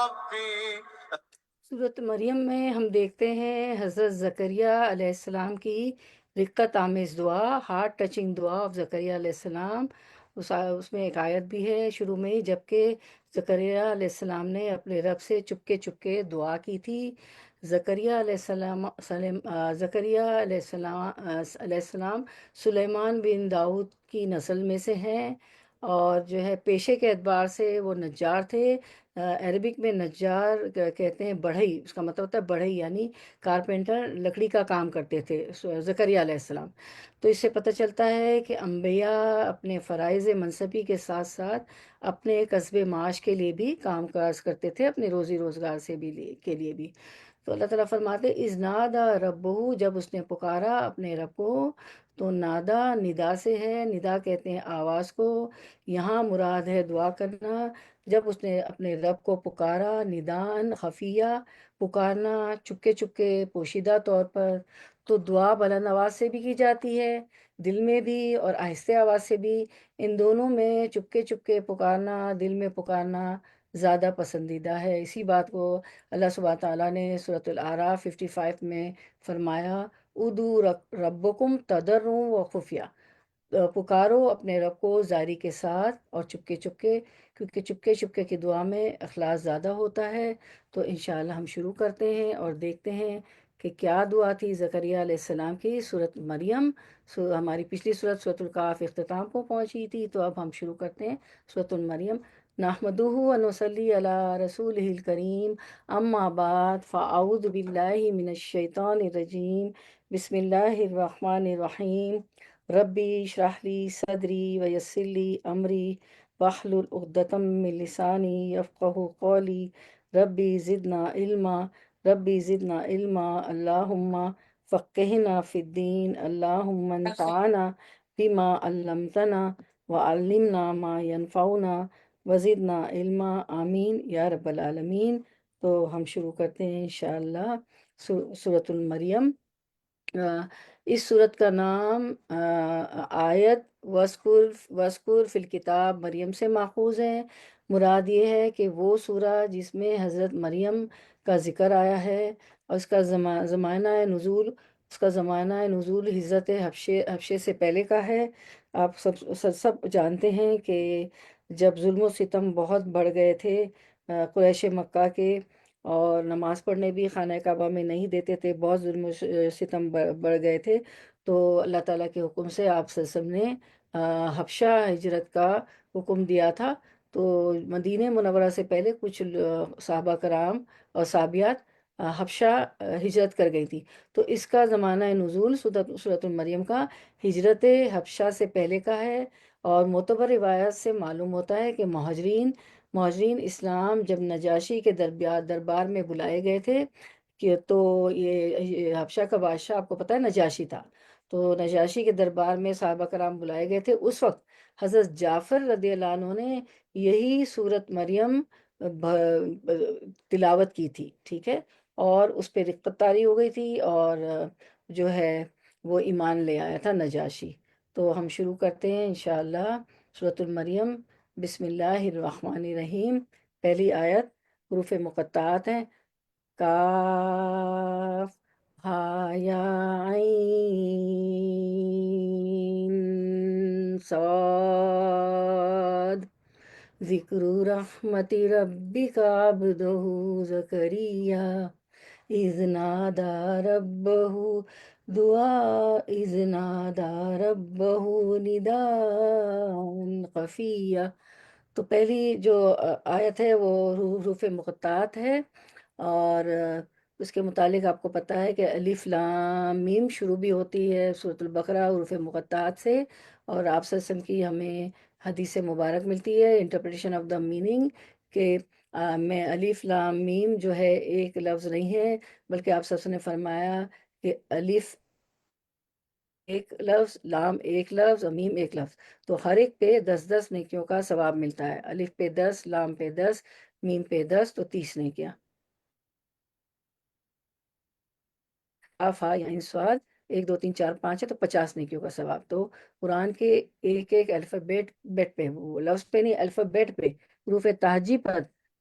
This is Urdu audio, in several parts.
ربي. صورت مریم میں ہم دیکھتے ہیں حضرت زکریا علیہ السلام کی رقت آمیز دعا، ہارٹ ٹچنگ دعا آف زکریا علیہ السلام۔ اس میں ایک آیت بھی ہے شروع میں ہی، جبکہ زکریا علیہ السلام نے اپنے رب سے چپکے چپکے دعا کی تھی۔ زکریا علیہ علیہ السلام سلیمان بن داؤد کی نسل میں سے ہیں، اور جو ہے پیشے کے اعتبار سے وہ نجار تھے۔ عربک میں نجار کہتے ہیں بڑھئی، اس کا مطلب ہوتا ہے بڑھئی، یعنی کارپینٹر، لکڑی کا کام کرتے تھے زکریا علیہ السلام۔ تو اس سے پتہ چلتا ہے کہ انبیاء اپنے فرائض منصبی کے ساتھ ساتھ اپنے کسب معاش کے لیے بھی کام کاج کرتے تھے، اپنے روزی روزگار کے لیے بھی۔ تو اللہ تعالیٰ فرماتے اذ نادا ربہ، جب اس نے پکارا اپنے رب کو۔ تو نادا ندا سے ہے، ندا کہتے ہیں آواز کو، یہاں مراد ہے دعا کرنا۔ جب اس نے اپنے رب کو پکارا، ندان خفیہ، پکارنا چپکے چپکے پوشیدہ طور پر، تو دعا بلند آواز سے بھی کی جاتی ہے، دل میں بھی، اور آہستہ آواز سے بھی۔ ان دونوں میں چپکے چپکے پکارنا، دل میں پکارنا زیادہ پسندیدہ ہے۔ اسی بات کو اللہ سبحانہ تعالیٰ نے سورۃ الاعراف 55 میں فرمایا، ادو ربکم تضرعا و خفیہ، پکارو اپنے رب کو زاری کے ساتھ اور چپکے چپکے، کیونکہ چپکے چپکے کی دعا میں اخلاص زیادہ ہوتا ہے۔ تو انشاءاللہ ہم شروع کرتے ہیں اور دیکھتے ہیں کہ کیا دعا تھی زکریا علیہ السلام کی۔ سورۃ مریم، ہماری پچھلی سورۃ سورۃ القاف اختتام کو پہنچی تھی، تو اب ہم شروع کرتے ہیں سورۃ المریم۔ نحمدہ و نصلی علی رسولہ الکریم، اما بعد فاعوذ باللہ من الشیطان الرجیم، بسم اللہ الرحمن الرحیم۔ ربی اشرح لی صدری ویسر لی امری واحلل عقدۃ من لسانی یفقہوا قولی۔ ربی زدنا علما، ربی زدنا علما، اللہم فقہنا فی الدین، اللہم انفعنا بما علمتنا وعلمنا ما ینفعنا وزدنا علما، آمین یا رب العالمین۔ تو ہم شروع کرتے ہیں انشاءاللہ سورۃ المریم۔ اس صورت کا نام آیت وَاذْكُرْ فِي الْكِتَابِ مریم سے ماخوذ ہے۔ مراد یہ ہے کہ وہ سورہ جس میں حضرت مریم کا ذکر آیا ہے، اور اس کا زمانہ نزول ہجرت حبشے سے پہلے کا ہے۔ آپ سب جانتے ہیں کہ جب ظلم و ستم بہت بڑھ گئے تھے قریش مکہ کے، اور نماز پڑھنے بھی خانہ کعبہ میں نہیں دیتے تھے، بہت ظلم و ستم بڑھ گئے تھے، تو اللہ تعالیٰ کے حکم سے آپ صلی اللہ علیہ وسلم نے حبشہ ہجرت کا حکم دیا تھا۔ تو مدینہ منورہ سے پہلے کچھ صحابہ کرام اور صحابیات حبشہ ہجرت کر گئی تھی۔ تو اس کا زمانہ نزول سورۃ المریم کا ہجرت حبشہ سے پہلے کا ہے، اور معتبر روایت سے معلوم ہوتا ہے کہ مہاجرین اسلام جب نجاشی کے دربار میں بلائے گئے تھے، کہ تو یہ حبشہ کا بادشاہ آپ کو پتہ ہے نجاشی تھا، تو نجاشی کے دربار میں صحابہ کرام بلائے گئے تھے۔ اس وقت حضرت جعفر رضی اللہ عنہ نے یہی سورت مریم تلاوت کی تھی، ٹھیک ہے، اور اس پہ رقت طاری ہو گئی تھی، اور جو ہے وہ ایمان لے آیا تھا نجاشی۔ تو ہم شروع کرتے ہیں انشاءاللہ سورۃ المریم۔ بسم اللہ الرحمن الرحیم۔ پہلی آیت حروف مقطعات ہیں، کاف ہا یا عین صاد، ذکر رحمت ربک عبدہ زکریا اذ نادى ربه اذ نادى ربه نداء خفیا۔ تو پہلی جو آیت ہے وہ حروف مقطعات ہے، اور اس کے متعلق آپ کو پتہ ہے کہ الف لام میم شروع بھی ہوتی ہے سورۃ البقرہ حروف مقطعات سے، اور آپ صلی اللہ علیہ وسلم کی ہمیں حدیث مبارک ملتی ہے، انٹرپریٹیشن آف دا میننگ، کہ میں الف لام میم جو ہے ایک لفظ نہیں ہے، بلکہ آپ سب نے فرمایا کہ الف ایک لفظ، لام ایک لفظ، اور میم ایک لفظ، تو ہر ایک پہ 10 نیکیوں کا ثواب ملتا ہے۔ الف پہ 10، لام پہ 10، میم پہ 10، تو 30 نیکیاں۔ آفا یعنی سواد 1 2 3 4 5 ہے تو 50 نیکیوں کا ثواب۔ تو قرآن کے ایک الفابیٹ پہ، وہ لفظ پہ نہیں، الفابیٹ پہ، حروف تہجی پر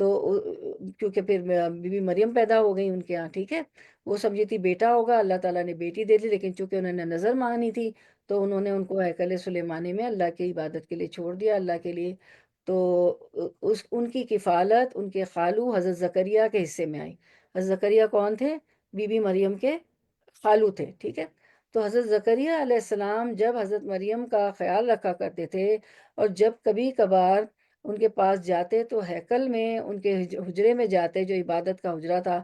تو کیونکہ پھر بی بی مریم پیدا ہو گئی ان کے یہاں، ٹھیک ہے، وہ سمجھی تھی بیٹا ہوگا، اللہ تعالیٰ نے بیٹی دے دی، لیکن چونکہ انہوں نے نظر مانگنی تھی تو انہوں نے ان کو ہیکل سلیمانی میں اللہ کی عبادت کے لیے چھوڑ دیا، اللہ کے لیے۔ تو ان کی کفالت ان کے خالو حضرت زکریا کے حصے میں آئی۔ حضرت زکریا کون تھے؟ بی بی مریم کے خالو تھے، ٹھیک ہے۔ تو حضرت زکریا علیہ السلام جب حضرت مریم کا خیال رکھا کرتے تھے، اور جب کبھی کبھار ان کے پاس جاتے تو ہیکل میں ان کے حجرے میں جاتے، جو عبادت کا حجرہ تھا۔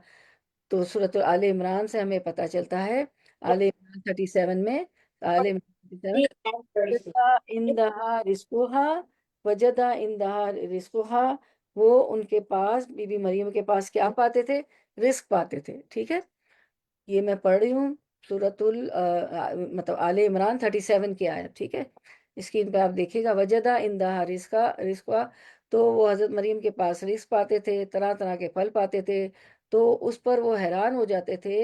تو سورۃ آل عمران سے ہمیں پتہ چلتا ہے، آل عمران 37 میں، آل عمران 37، وجدہ اندہا رزقہا، وجدہ اندہا رزقہا، وہ ان کے پاس بی بی مریم کے پاس کیا پاتے تھے؟ رزق پاتے تھے، ٹھیک ہے۔ یہ میں پڑھ رہی ہوں سورۃ مطلب آل عمران 37 کی آیت، ٹھیک ہے، اسکرین پہ آپ دیکھیے گا، وجدہ اندہا رزقا، تو وہ حضرت مریم کے پاس رزق پاتے تھے، طرح طرح کے پھل پاتے تھے۔ تو اس پر وہ حیران ہو جاتے تھے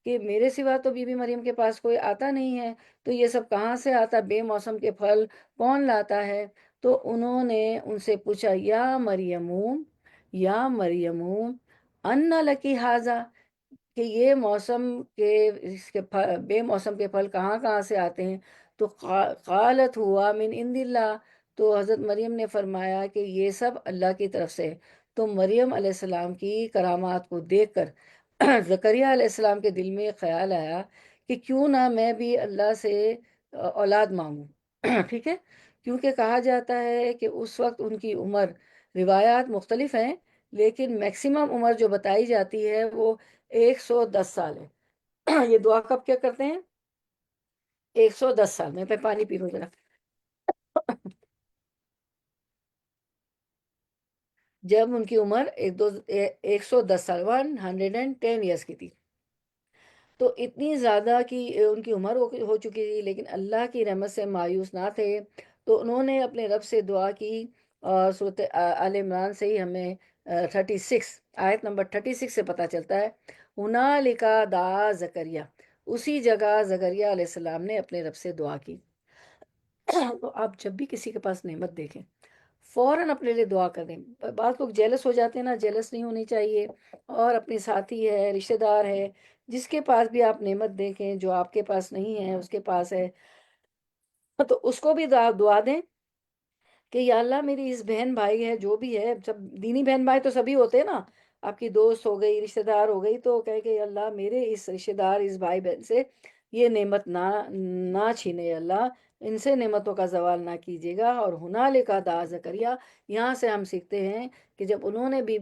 کہ میرے سوا تو بی بی مریم کے پاس کوئی آتا نہیں ہے، تو یہ سب کہاں سے آتا، بے موسم کے پھل کون لاتا ہے؟ تو انہوں نے ان سے پوچھا، یا مریم ان لکی ھذا، کہ یہ موسم کے اس کے بے موسم کے پھل کہاں کہاں سے آتے ہیں؟ تو قالت ہوا من عند اللہ، تو حضرت مریم نے فرمایا کہ یہ سب اللہ کی طرف سے ہے۔ تو مریم علیہ السلام کی کرامات کو دیکھ کر زکریا علیہ السلام کے دل میں خیال آیا کہ کیوں نہ میں بھی اللہ سے اولاد مانگوں ٹھیک ہے، کیونکہ کہا جاتا ہے کہ اس وقت ان کی عمر، روایات مختلف ہیں، لیکن میکسیمم عمر جو بتائی جاتی ہے وہ 110 سال ہے یہ دعا کب کیا کرتے ہیں؟ 110 سال میں پہ پانی پی لوں ذرا جب ان کی عمر 110 سال 110 ایئرس کی تھی، تو اتنی زیادہ کی ان کی عمر ہو چکی تھی، لیکن اللہ کی رحمت سے مایوس نہ تھے۔ تو انہوں نے اپنے رب سے دعا کی، اور صورت آل عمران سے ہی ہمیں 36 آیت نمبر 36 سے پتہ چلتا ہے، ہنالک دعا زکریا، اسی جگہ زکریا علیہ السلام نے اپنے رب سے دعا کی۔ تو آپ جب بھی کسی کے پاس نعمت دیکھیں، فوراً اپنے لیے دعا کر دیں۔ بعض لوگ جیلس ہو جاتے ہیں نا، جیلس نہیں ہونی چاہیے، اور اپنے ساتھی ہے، رشتہ دار ہے، جس کے پاس بھی آپ نعمت دیکھیں جو آپ کے پاس نہیں ہے، اس کے پاس ہے، تو اس کو بھی دعا دیں کہ یا اللہ میری اس بہن بھائی ہے، جو بھی ہے، سب دینی بہن بھائی تو سبھی ہوتے ہیں نا، آپ کی دوست ہو گئی، رشتہ دار ہو گئی، تو کہے کہ اللہ میرے اس رشتہ دار، اس بھائی بہن سے یہ نعمت نہ چھینے، اللہ ان سے نعمتوں کا زوال نہ کیجیے گا۔ اور ہنالک دعا زکریا، یہاں سے ہم سیکھتے ہیں کہ جب انہوں نے بھی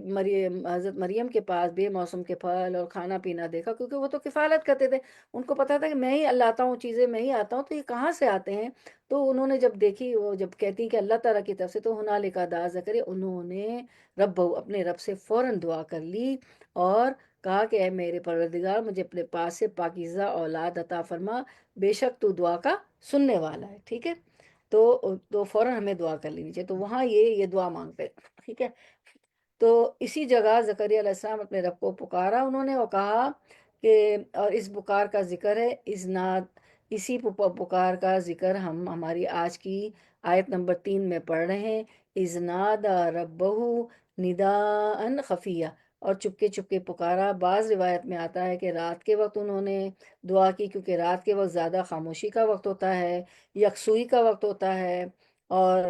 حضرت مریم کے پاس بے موسم کے پھل اور کھانا پینا دیکھا، کیونکہ وہ تو کفالت کرتے تھے، ان کو پتا تھا کہ میں ہی اللہ آتا ہوں، چیزیں میں ہی آتا ہوں، تو یہ کہاں سے آتے ہیں؟ تو انہوں نے جب دیکھی، وہ جب کہتی کہ اللہ تعالیٰ کی طرف سے، تو ہنالک دعا زکریا، انہوں نے اپنے رب سے فوراً دعا کر لی، اور کہا کہ اے میرے پروردگار، مجھے اپنے پاس سے پاکیزہ اولاد عطا فرما، بے شک تو دعا کا سننے والا ہے، ٹھیک ہے۔ تو فوراً ہمیں دعا کر لینی چاہیے، تو وہاں یہ دعا مانگتے، ٹھیک ہے۔ تو اسی جگہ زکریا علیہ السلام اپنے رب کو پکارا انہوں نے، اور کہا کہ، اور اس پکار کا ذکر ہے، اسی پکار کا ذکر ہم ہماری آج کی آیت نمبر 3 میں پڑھ رہے ہیں، ازنادا ربہ نداء خفیہ، اور چپکے چپکے پکارا۔ بعض روایت میں آتا ہے کہ رات کے وقت انہوں نے دعا کی، کیونکہ رات کے وقت زیادہ خاموشی کا وقت ہوتا ہے، یکسوئی کا وقت ہوتا ہے، اور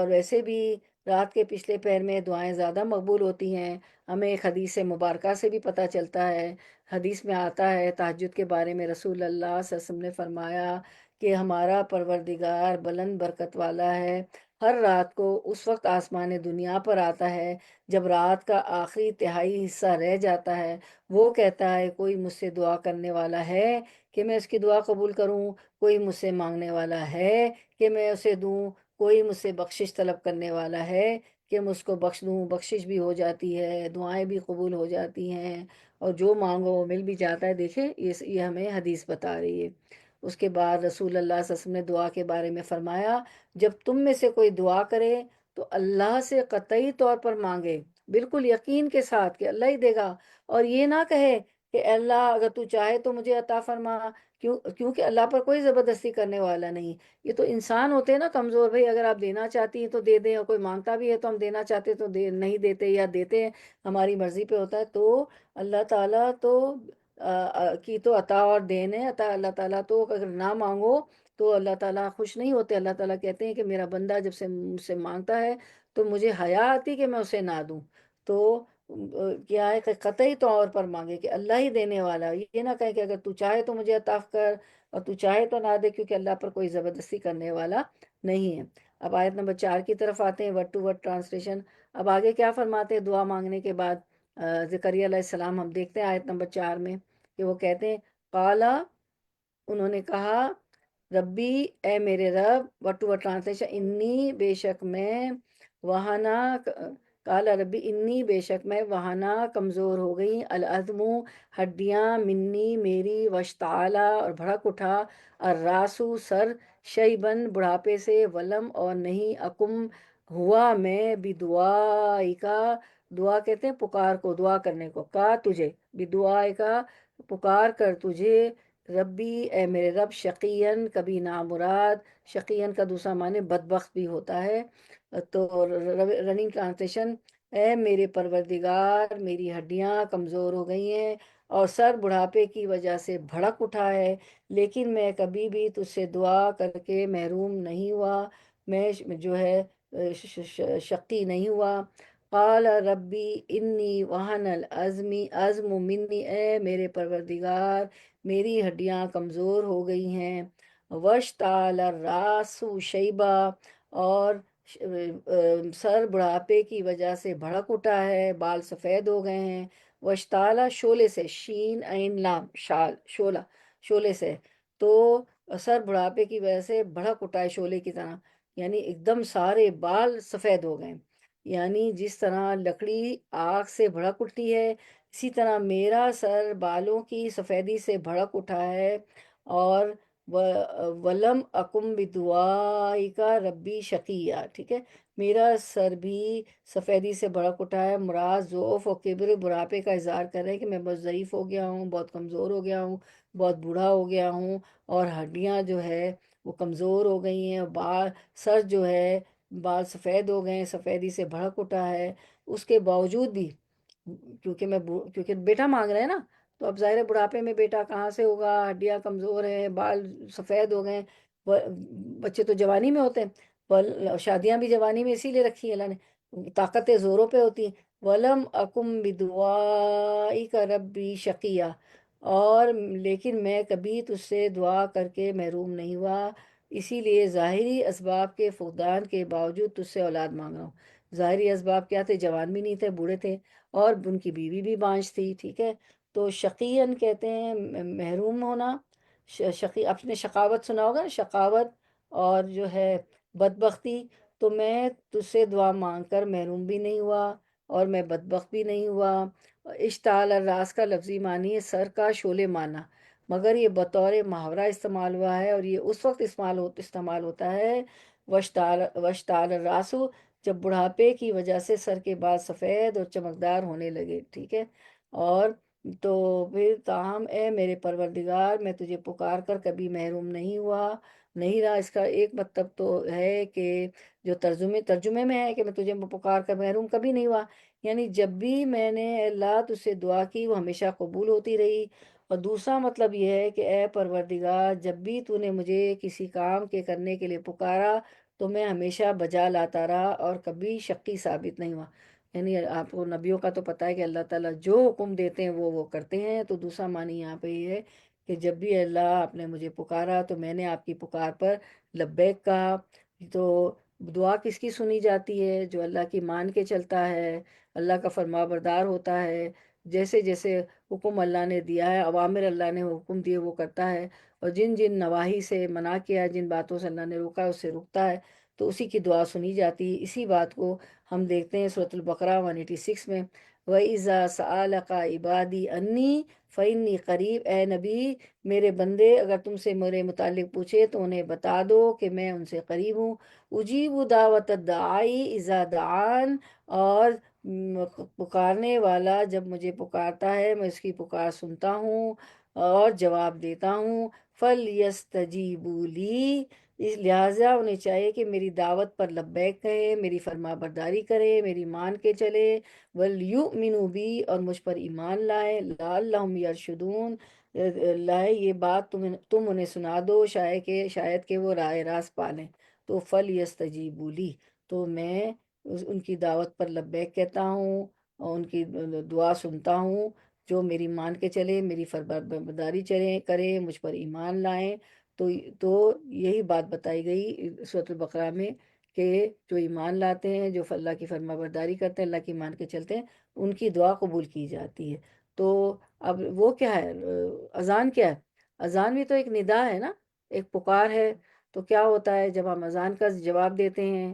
ویسے بھی رات کے پچھلے پہر میں دعائیں زیادہ مقبول ہوتی ہیں۔ ہمیں ایک حدیث مبارکہ سے بھی پتہ چلتا ہے، حدیث میں آتا ہے تہجد کے بارے میں، رسول اللہ صلی اللہ علیہ وسلم نے فرمایا کہ ہمارا پروردگار بلند برکت والا ہے، ہر رات کو اس وقت آسمان دنیا پر آتا ہے جب رات کا آخری تہائی حصہ رہ جاتا ہے، وہ کہتا ہے کوئی مجھ سے دعا کرنے والا ہے کہ میں اس کی دعا قبول کروں، کوئی مجھ سے مانگنے والا ہے کہ میں اسے دوں، کوئی مجھ سے بخشش طلب کرنے والا ہے کہ میں اس کو بخش دوں۔ بخشش بھی ہو جاتی ہے، دعائیں بھی قبول ہو جاتی ہیں، اور جو مانگو وہ مل بھی جاتا ہے۔ دیکھیں یہ ہمیں حدیث بتا رہی ہے۔ اس کے بعد رسول اللہ صلی اللہ علیہ وسلم نے دعا کے بارے میں فرمایا، جب تم میں سے کوئی دعا کرے تو اللہ سے قطعی طور پر مانگے، بالکل یقین کے ساتھ کہ اللہ ہی دے گا، اور یہ نہ کہے کہ اے اللہ اگر تو چاہے تو مجھے عطا فرما، کیونکہ اللہ پر کوئی زبردستی کرنے والا نہیں۔ یہ تو انسان ہوتے ہیں نا کمزور، بھائی اگر آپ دینا چاہتی ہیں تو دے دیں، اور کوئی مانگتا بھی ہے تو ہم دینا چاہتے تو نہیں دیتے، یا دیتے ہیں ہماری مرضی پہ ہوتا ہے۔ تو اللہ تعالیٰ تو کی تو عطا اور دین ہے، عطا اللہ تعالیٰ تو اگر نہ مانگو تو اللہ تعالیٰ خوش نہیں ہوتے۔ اللہ تعالیٰ کہتے ہیں کہ میرا بندہ جب سے مجھ سے مانگتا ہے تو مجھے حیا آتی کہ میں اسے نہ دوں۔ تو کیا ہے کہ قطعی طور پر مانگے کہ اللہ ہی دینے والا ہے، یہ نہ کہے کہ اگر تو چاہے تو مجھے عطا کر اور تو چاہے تو نہ دے، کیونکہ اللہ پر کوئی زبردستی کرنے والا نہیں ہے۔ اب آیت نمبر 4 کی طرف آتے ہیں، ورڈ ٹو ورڈ ٹرانسلیشن۔ اب آگے کیا فرماتے ہیں دعا مانگنے کے بعد؟ زکریا علیہ السلام ہم دیکھتے ہیں آیت نمبر 4 میں کہ وہ کہتے ہیں قالا، انہوں نے کہا، ربی اے میرے رب، ورڈ ٹو ورڈ ٹرانسلیشن، انی بے شک میں، وہانا، کالا ربی انی بے شک میں، وہانا کمزور ہو گئی، العظم ہڈیاں، منی میری، وشتعالا اور بھڑک اٹھا، الراسو سر، شیبن بڑھاپے سے، ولم اور نہیں، اکم ہوا میں، بدعائی کا، دعا کہتے ہیں پکار کو، دعا کرنے کو، کا تجھے، بدعائی کا پکار کر تجھے، ربی اے میرے رب، شقین کبھی نامراد، شقین کا دوسرا معنی بدبخت بھی ہوتا ہے۔ تو رننگ ٹرانسلیشن، اے میرے پروردگار میری ہڈیاں کمزور ہو گئی ہیں اور سر بڑھاپے کی وجہ سے بھڑک اٹھا ہے، لیکن میں کبھی بھی تجھ سے دعا کر کے محروم نہیں ہوا، میں جو ہے شقی نہیں ہوا۔ قال ربی انی وہن العظمی عزم منی، اے میرے پروردگار میری ہڈیاں کمزور ہو گئی ہیں، وشتعال الراس شیبہ اور سر بڑھاپے کی وجہ سے بھڑک اٹھا ہے، بال سفید ہو گئے ہیں، وشتعالا شولے سے، شین عین لام شال شولہ، شولے سے، تو سر بڑھاپے کی وجہ سے بھڑک اٹھا ہے شولے کی طرح، یعنی ایک دم سارے بال سفید ہو گئے۔ یعنی جس طرح لکڑی آگ سے بھڑک اٹھتی ہے، اسی طرح میرا سر بالوں کی سفیدی سے بھڑک اٹھا ہے، اور ولم اکم بدعائی کا ربی شقیہ، ٹھیک ہے، میرا سر بھی سفیدی سے بھڑک اٹھا ہے، مراد ضعف و کبر بڑھاپے کا اظہار کر رہے ہیں کہ میں بہت ضعیف ہو گیا ہوں، بہت کمزور ہو گیا ہوں، بہت بوڑھا ہو گیا ہوں، اور ہڈیاں جو ہے وہ کمزور ہو گئی ہیں، بال، سر جو ہے بال سفید ہو گئے ہیں، سفیدی سے بھڑک اٹھا ہے، اس کے باوجود بھی، کیونکہ بیٹا مانگ رہے ہیں نا، تو اب ظاہر ہے بڑھاپے میں بیٹا کہاں سے ہوگا، ہڈیاں کمزور ہیں، بال سفید ہو گئے ہیں، بچے تو جوانی میں ہوتے ہیں، شادیاں بھی جوانی میں اسی لیے رکھی ہیں اللہ نے، طاقتیں زوروں پہ ہوتی ہیں۔ ولم اکم بدعائی کا ربی شقیہ، اور لیکن میں کبھی تجھ سے دعا کر کے محروم نہیں ہوا، اسی لیے ظاہری اسباب کے فقدان کے باوجود تجھ سے اولاد مانگ رہا ہوں۔ ظاہری اسباب کیا تھے؟ جوان بھی نہیں تھے، بوڑھے تھے، اور ان کی بیوی بھی بانجھ تھی، ٹھیک ہے۔ تو شقین کہتے ہیں محروم ہونا، شقی، اپنے شقاوت سنا ہوگا نا، شقاوت اور جو ہے بدبختی، تو میں تجھ سے دعا مانگ کر محروم بھی نہیں ہوا اور میں بدبخت بھی نہیں ہوا۔ اشتعال الراس کا لفظی معنی ہے سر کا شعلے مانا، مگر یہ بطور محاورہ استعمال ہوا ہے، اور یہ اس وقت استعمال ہوتا ہے وشتعال الراسو، جب بڑھاپے کی وجہ سے سر کے بال سفید اور چمکدار ہونے لگے، ٹھیک ہے۔ اور تو پھر تاہم اے میرے پروردگار میں تجھے پکار کر کبھی محروم نہیں ہوا، نہیں رہا۔ اس کا ایک مطلب تو ہے کہ جو ترجمے میں ہے کہ میں تجھے پکار کر محروم کبھی نہیں ہوا، یعنی جب بھی میں نے اے اللہ تجھ سے دعا کی وہ ہمیشہ قبول ہوتی رہی۔ اور دوسرا مطلب یہ ہے کہ اے پروردگار جب بھی تو نے مجھے کسی کام کے کرنے کے لیے پکارا تو میں ہمیشہ بجا لاتا رہا اور کبھی شقی ثابت نہیں ہوا۔ یعنی آپ کو نبیوں کا تو پتہ ہے کہ اللہ تعالیٰ جو حکم دیتے ہیں وہ کرتے ہیں، تو دوسرا معنی یہاں پہ یہ ہے کہ جب بھی اللہ آپ نے مجھے پکارا تو میں نے آپ کی پکار پر لبیک کہا۔ تو دعا کس کی سنی جاتی ہے؟ جو اللہ کی مان کے چلتا ہے، اللہ کا فرما بردار ہوتا ہے، جیسے جیسے حکم اللہ نے دیا ہے، اوامر اللہ نے حکم دیے وہ کرتا ہے، اور جن جن نواحی سے منع کیا ہے، جن باتوں سے اللہ نے روکا ہے اس سے رکتا ہے، تو اسی کی دعا سنی جاتی ہے۔ اسی بات کو ہم دیکھتے ہیں سورۃ البقرہ 186 میں، وَإِذَا سَأَلَكَ عِبَادِي أَنِّي فَإِنِّي قریب، اے نبی میرے بندے اگر تم سے میرے متعلق پوچھے تو انہیں بتا دو کہ میں ان سے قریب ہوں، اجیب دعوت الداعی اذا دعان، اور پکارنے والا جب مجھے پکارتا ہے میں اس کی پکار سنتا ہوں اور جواب دیتا ہوں۔ فَلْيَسْتَجِيبُوا لِي، اس لہٰذا انہیں چاہیے کہ میری دعوت پر لبیک کہیں، میری فرما برداری کریں، میری مان کے چلے، وَلْيُؤْمِنُوا بِي، اور مجھ پر ایمان لائیں، لَعَلَّهُمْ يَرْشُدُونَ، لائے یہ بات تم انہیں سنا دو شاید کہ وہ راہ راست پالیں۔ تو فَلْيَسْتَجِيبُوا لِي، تو میں ان کی دعوت پر لبیک کہتا ہوں اور ان کی دعا سنتا ہوں، جو میری مان کے چلے، میری فرمانبرداری کرے، مجھ پر ایمان لائیں۔ تو یہی بات بتائی گئی سورۃ البقرہ میں کہ جو ایمان لاتے ہیں، جو اللہ کی فرما برداری کرتے ہیں، اللہ کی مان کے چلتے ہیں، ان کی دعا قبول کی جاتی ہے۔ تو اب وہ کیا ہے، اذان کیا ہے؟ اذان بھی تو ایک ندا ہے نا، ایک پکار ہے۔ تو کیا ہوتا ہے جب ہم اذان کا جواب دیتے ہیں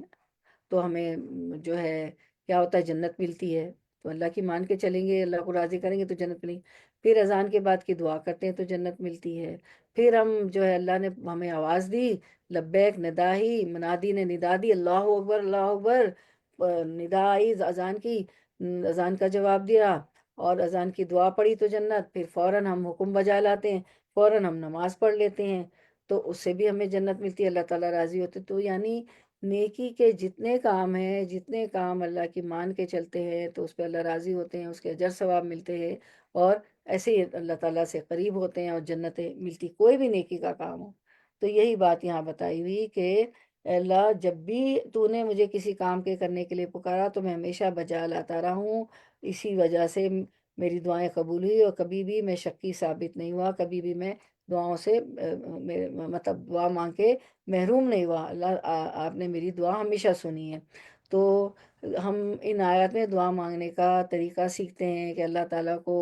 تو ہمیں جو ہے کیا ہوتا ہے، جنت ملتی ہے۔ تو اللہ کی مان کے چلیں گے، اللہ کو راضی کریں گے تو جنت ملیں گی۔ پھر اذان کے بعد کی دعا کرتے ہیں تو جنت ملتی ہے۔ پھر ہم جو ہے اللہ نے ہمیں آواز دی، لبیک ندا ہی، منادی نے ندا دی، اللہ اکبر اللہ اکبر، ندا آئی اذان کی، اذان کا جواب دیا اور اذان کی دعا پڑھی تو جنت، پھر فوراً ہم حکم بجا لاتے ہیں، فوراً ہم نماز پڑھ لیتے ہیں تو اس سے بھی ہمیں جنت ملتی ہے، اللہ تعالیٰ راضی ہوتے۔ تو یعنی نیکی کے جتنے کام ہیں، جتنے کام اللہ کی مان کے چلتے ہیں تو اس پہ اللہ راضی ہوتے ہیں، اس کے اجر ثواب ملتے ہیں، اور ایسے ہی اللہ تعالیٰ سے قریب ہوتے ہیں اور جنتیں ملتی، کوئی بھی نیکی کا کام ہو۔ تو یہی بات یہاں بتائی ہوئی کہ اے اللہ جب بھی تو نے مجھے کسی کام کے کرنے کے لیے پکارا تو میں ہمیشہ بجا لاتا رہا ہوں، اسی وجہ سے میری دعائیں قبول ہوئی، اور کبھی بھی میں شکی ثابت نہیں ہوا، کبھی بھی میں دعاؤں سے مطلب دعا مانگ کے محروم نہیں ہوا۔ اللہ آپ نے میری دعا ہمیشہ سنی ہے۔ تو ہم ان آیات میں دعا مانگنے کا طریقہ سیکھتے ہیں کہ اللہ تعالیٰ کو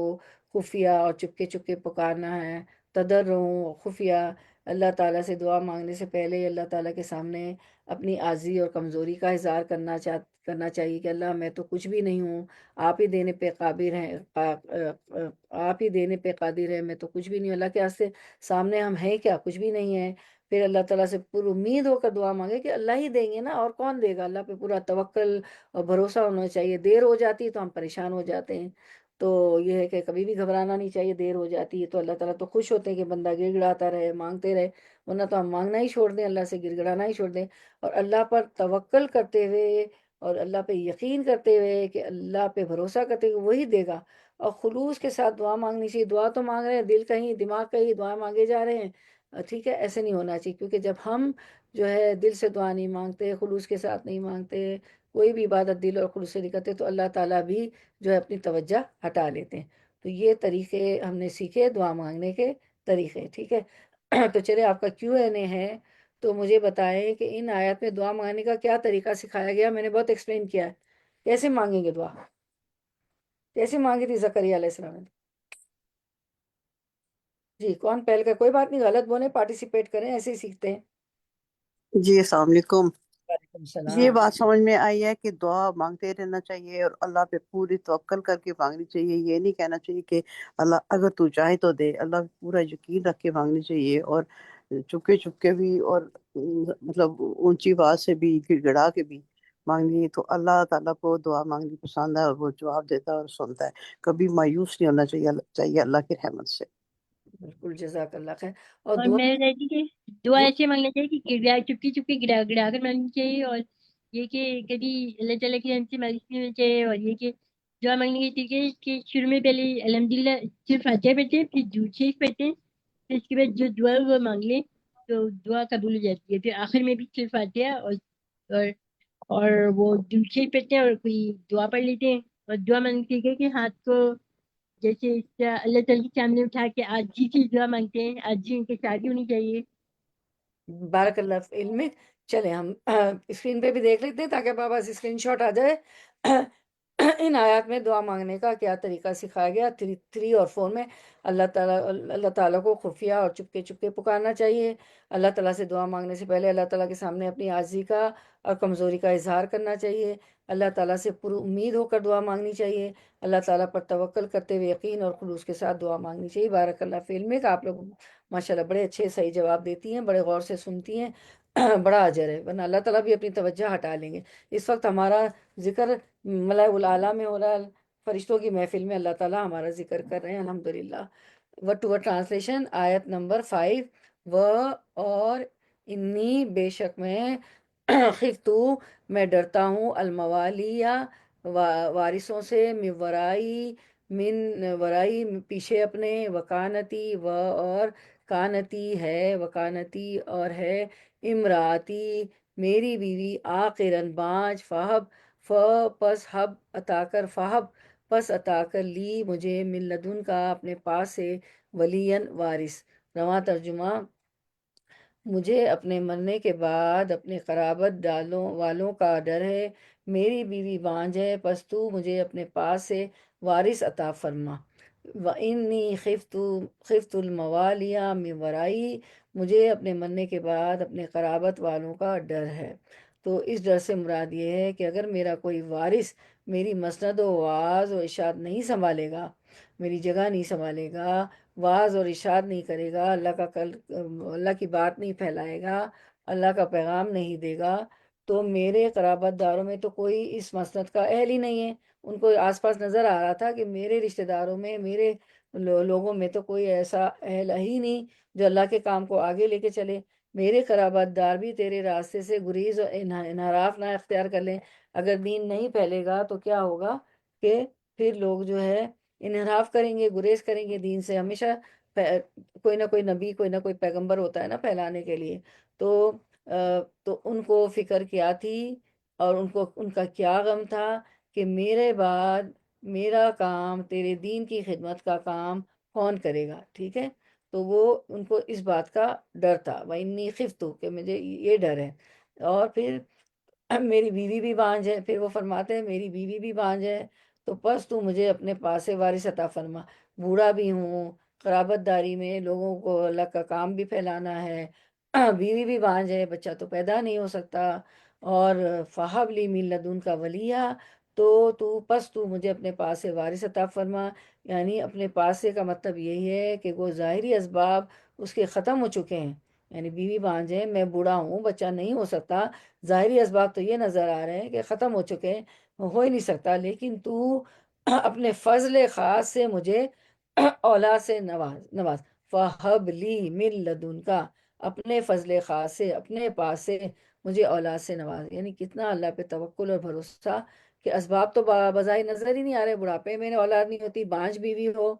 خفیہ اور چپکے چپکے پکارنا ہے، تضرع خفیہ، اللہ تعالیٰ سے دعا مانگنے سے پہلے اللہ تعالیٰ کے سامنے اپنی عاجزی اور کمزوری کا اظہار کرنا چاہیے کہ اللہ میں تو کچھ بھی نہیں ہوں، آپ ہی دینے پہ قادر ہیں، آپ ہی دینے پہ قادر ہیں، میں تو کچھ بھی نہیں ہوں، اللہ کے ہاتھ سے سامنے ہم ہیں کیا، کچھ بھی نہیں ہے۔ پھر اللہ تعالیٰ سے پر امید ہو کر دعا مانگے کہ اللہ ہی دیں گے نا، اور کون دے گا، اللہ پہ پورا توکل اور بھروسہ ہونا چاہیے۔ دیر ہو جاتی ہے تو ہم پریشان ہو جاتے ہیں، تو یہ ہے کہ کبھی بھی گھبرانا نہیں چاہیے، دیر ہو جاتی ہے تو اللہ تعالیٰ تو خوش ہوتے ہیں کہ بندہ گڑ گڑاتا رہے، مانگتے رہے، ورنہ تو ہم مانگنا ہی چھوڑ دیں، اللہ سے گڑ گڑانا ہی چھوڑ دیں، اور اللہ پر توکل کرتے ہوئے اور اللہ پہ یقین کرتے ہوئے کہ اللہ پہ بھروسہ کرتے ہوئے وہی دے گا، اور خلوص کے ساتھ دعا مانگنی چاہیے۔ دعا تو مانگ رہے ہیں، دل کہیں دماغ کہیں دعا مانگے جا رہے ہیں، ٹھیک ہے، ایسے نہیں ہونا چاہیے، کیونکہ جب ہم جو ہے دل سے دعا نہیں مانگتے، خلوص کے ساتھ نہیں مانگتے، کوئی بھی عبادت دل اور خلوص سے نہیں کرتے، تو اللہ تعالیٰ بھی جو ہے اپنی توجہ ہٹا لیتے ہیں۔ تو یہ طریقے ہم نے سیکھے دعا مانگنے کے طریقے، ٹھیک ہے۔ تو چلے آپ کا Q&A ہے، تو مجھے بتائیں کہ ان آیات میں دعا مانگنے کا کیا طریقہ سکھایا گیا؟ میں نے بہت ایکسپلین کیا ہے، کیسے مانگیں گے دعا، کیسے مانگی تھی زکریا علیہ السلام نے؟ جی کون پہل کا؟ کوئی بات نہیں، غلط بولیں، پارٹیسپیٹ کریں، ایسے ہی سیکھتے ہیں۔ جی السلام علیکم۔ وعلیکم یہ السلام۔ بات سمجھ میں آئی ہے کہ دعا مانگتے رہنا چاہیے اور اللہ پہ پوری توکل کر کے مانگنی چاہیے، یہ نہیں کہنا چاہیے کہ اللہ اگر تو چاہے تو دے، اللہ پہ پورا یقین رکھ کے مانگنی چاہیے، اور چپکے چپکے بھی، اور مطلب اونچی آواز سے بھی، گڑ گڑا کے بھی مانگنی، تو اللہ تعالیٰ کو دعا مانگنی پسند ہے اور وہ جواب دیتا ہے اور سنتا ہے۔ کبھی مایوس نہیں ہونا چاہیے اللہ کی رحمت سے۔ بالکل، جزاک اللہ خیر۔ اور اور دعا میں رہتی کہ دعا جی ایسے مانگنا چاہیے کہ گڑا چپکی چپکی گڑا گڑا کر مانگنی چاہیے، اور یہ کہ کبھی اللہ تعالیٰ کی ہم سے مانگنی نہیں ہونا چاہیے، اور یہ کہ دعا مانگنے کے طریقے کہ شروع میں پہلے الحمدللہ صرف فاتحہ پڑھتے ہیں، پھر درود شریف پڑھتے ہیں، پھر اس کے بعد جو دعا ہے وہ مانگ لیں تو دعا قبول ہو جاتی ہے، پھر آخر میں بھی صرف فاتحہ اور اور وہ درود شریف پڑھتے ہیں اور کوئی دعا پڑھ لیتے ہیں، اور دعا مانگنے کے طریقے کہ ہاتھ کو جیسے اس طرح اللہ تعالیٰ کے سامنے اٹھا کے آج جی کی دعا مانگتے ہیں، آج جی ان کے ساتھ ہونی چاہیے۔ بارک اللہ فی علم میں۔ چلے ہم اسکرین پہ بھی دیکھ لیتے ہیں تاکہ آپ کے پاس اسکرین شاٹ آ جائے۔ ان آیات میں دعا مانگنے کا کیا طریقہ سکھایا گیا؟ 3 اور 4 میں اللہ تعالیٰ کو خفیہ اور چپکے چپکے پکارنا چاہیے. اللہ تعالیٰ سے دعا مانگنے سے پہلے اللہ تعالیٰ کے سامنے اپنی عاجزی کا اور کمزوری کا اظہار کرنا چاہیے. اللہ تعالیٰ سے پر امید ہو کر دعا مانگنی چاہیے. اللہ تعالیٰ پر توکل کرتے ہوئے یقین اور خلوص کے ساتھ دعا مانگنی چاہیے. بارک اللہ فی علمک. آپ لوگ ماشاءاللہ بڑے اچھے صحیح جواب دیتی ہیں، بڑے غور سے سنتی ہیں. بڑا اجر ہے، ورنہ اللہ تعالیٰ بھی اپنی توجہ ہٹا لیں گے. اس وقت ہمارا ذکر ملائے الاعلیٰ میں ہو رہا ہے، فرشتوں کی محفل میں اللہ تعالیٰ ہمارا ذکر کر رہے ہیں. الحمدللہ. Word to word translation. آیت نمبر 5. اور انی بے شک میں خفتو میں ڈرتا ہوں الموالیہ وارثوں سے من ورائی پیچھے اپنے وکانتی اور کانتی ہے وکانتی اور ہے امراتی میری بیوی آخرن بانج پس عطا کر لی مجھے من لدن کا اپنے پاس سے ولین وارث. رواں ترجمہ. مجھے اپنے مرنے کے بعد اپنے قرابت والوں کا ڈر ہے. میری بیوی بانجھ ہے، پس تو مجھے اپنے پاس سے وارث عطا فرما. وَإِنِّي خِفْتُ الْمَوَالِيَ مِن وَرَائِي. مجھے اپنے مرنے کے بعد اپنے قرابت والوں کا ڈر ہے. تو اس ڈر سے مراد یہ ہے کہ اگر میرا کوئی وارث میری مسند و وعظ و ارشاد نہیں سنبھالے گا، میری جگہ نہیں سنبھالے گا، وعظ اور ارشاد نہیں کرے گا، اللہ کی بات نہیں پھیلائے گا، اللہ کا پیغام نہیں دے گا، تو میرے قرابت داروں میں تو کوئی اس مسند کا اہل ہی نہیں ہے. ان کو آس پاس نظر آ رہا تھا کہ میرے رشتہ داروں میں، میرے لوگوں میں تو کوئی ایسا اہل ہی نہیں جو اللہ کے کام کو آگے لے کے چلے. میرے قرابت دار بھی تیرے راستے سے گریز اور انحراف نہ اختیار کر لیں. اگر دین نہیں پھیلے گا تو کیا ہوگا کہ پھر لوگ جو ہے انحراف کریں گے، گریز کریں گے دین سے. ہمیشہ کوئی نہ کوئی نبی، کوئی نہ کوئی پیغمبر ہوتا ہے نا پھیلانے کے لیے. تو ان کو فکر کیا تھی اور ان کا کیا غم تھا کہ میرے بعد میرا کام، تیرے دین کی خدمت کا کام کون کرے گا. ٹھیک ہے، تو وہ ان کو اس بات کا ڈر تھا. وَإِنِّي خِفْتُ کہ مجھے یہ ڈر ہے. اور پھر میری بیوی بھی بانجھ ہے. پھر وہ فرماتے ہیں میری بیوی بھی بانجھ ہے، تو پس تو مجھے اپنے پاس سے وارث عطا فرما. بوڑھا بھی ہوں، قرابت داری میں لوگوں کو اللہ کا کام بھی پھیلانا ہے، بیوی بھی بانجھ ہے، بچہ تو پیدا نہیں ہو سکتا. اور فہب لی من لدن کا ولیہ. پس تو مجھے اپنے پاس سے وارث عطا فرما. یعنی اپنے پاس سے کا مطلب یہی ہے کہ وہ ظاہری اسباب اس کے ختم ہو چکے ہیں. یعنی بیوی بانجھ ہے، میں بوڑھا ہوں، بچہ نہیں ہو سکتا، ظاہری اسباب تو یہ نظر آ رہے ہیں کہ ختم ہو چکے ہیں، ہو ہی نہیں سکتا. لیکن تو اپنے فضل خاص سے مجھے اولاد سے نواز. فہب لی من لدن کا. اپنے فضل خاص سے، اپنے پاس سے مجھے اولاد سے نواز. یعنی کتنا اللہ پہ توکل اور بھروسہ کہ اسباب تو بظاہر نظر ہی نہیں آ رہے. بڑھاپے میں اولاد نہیں ہوتی، بانجھ بیوی ہو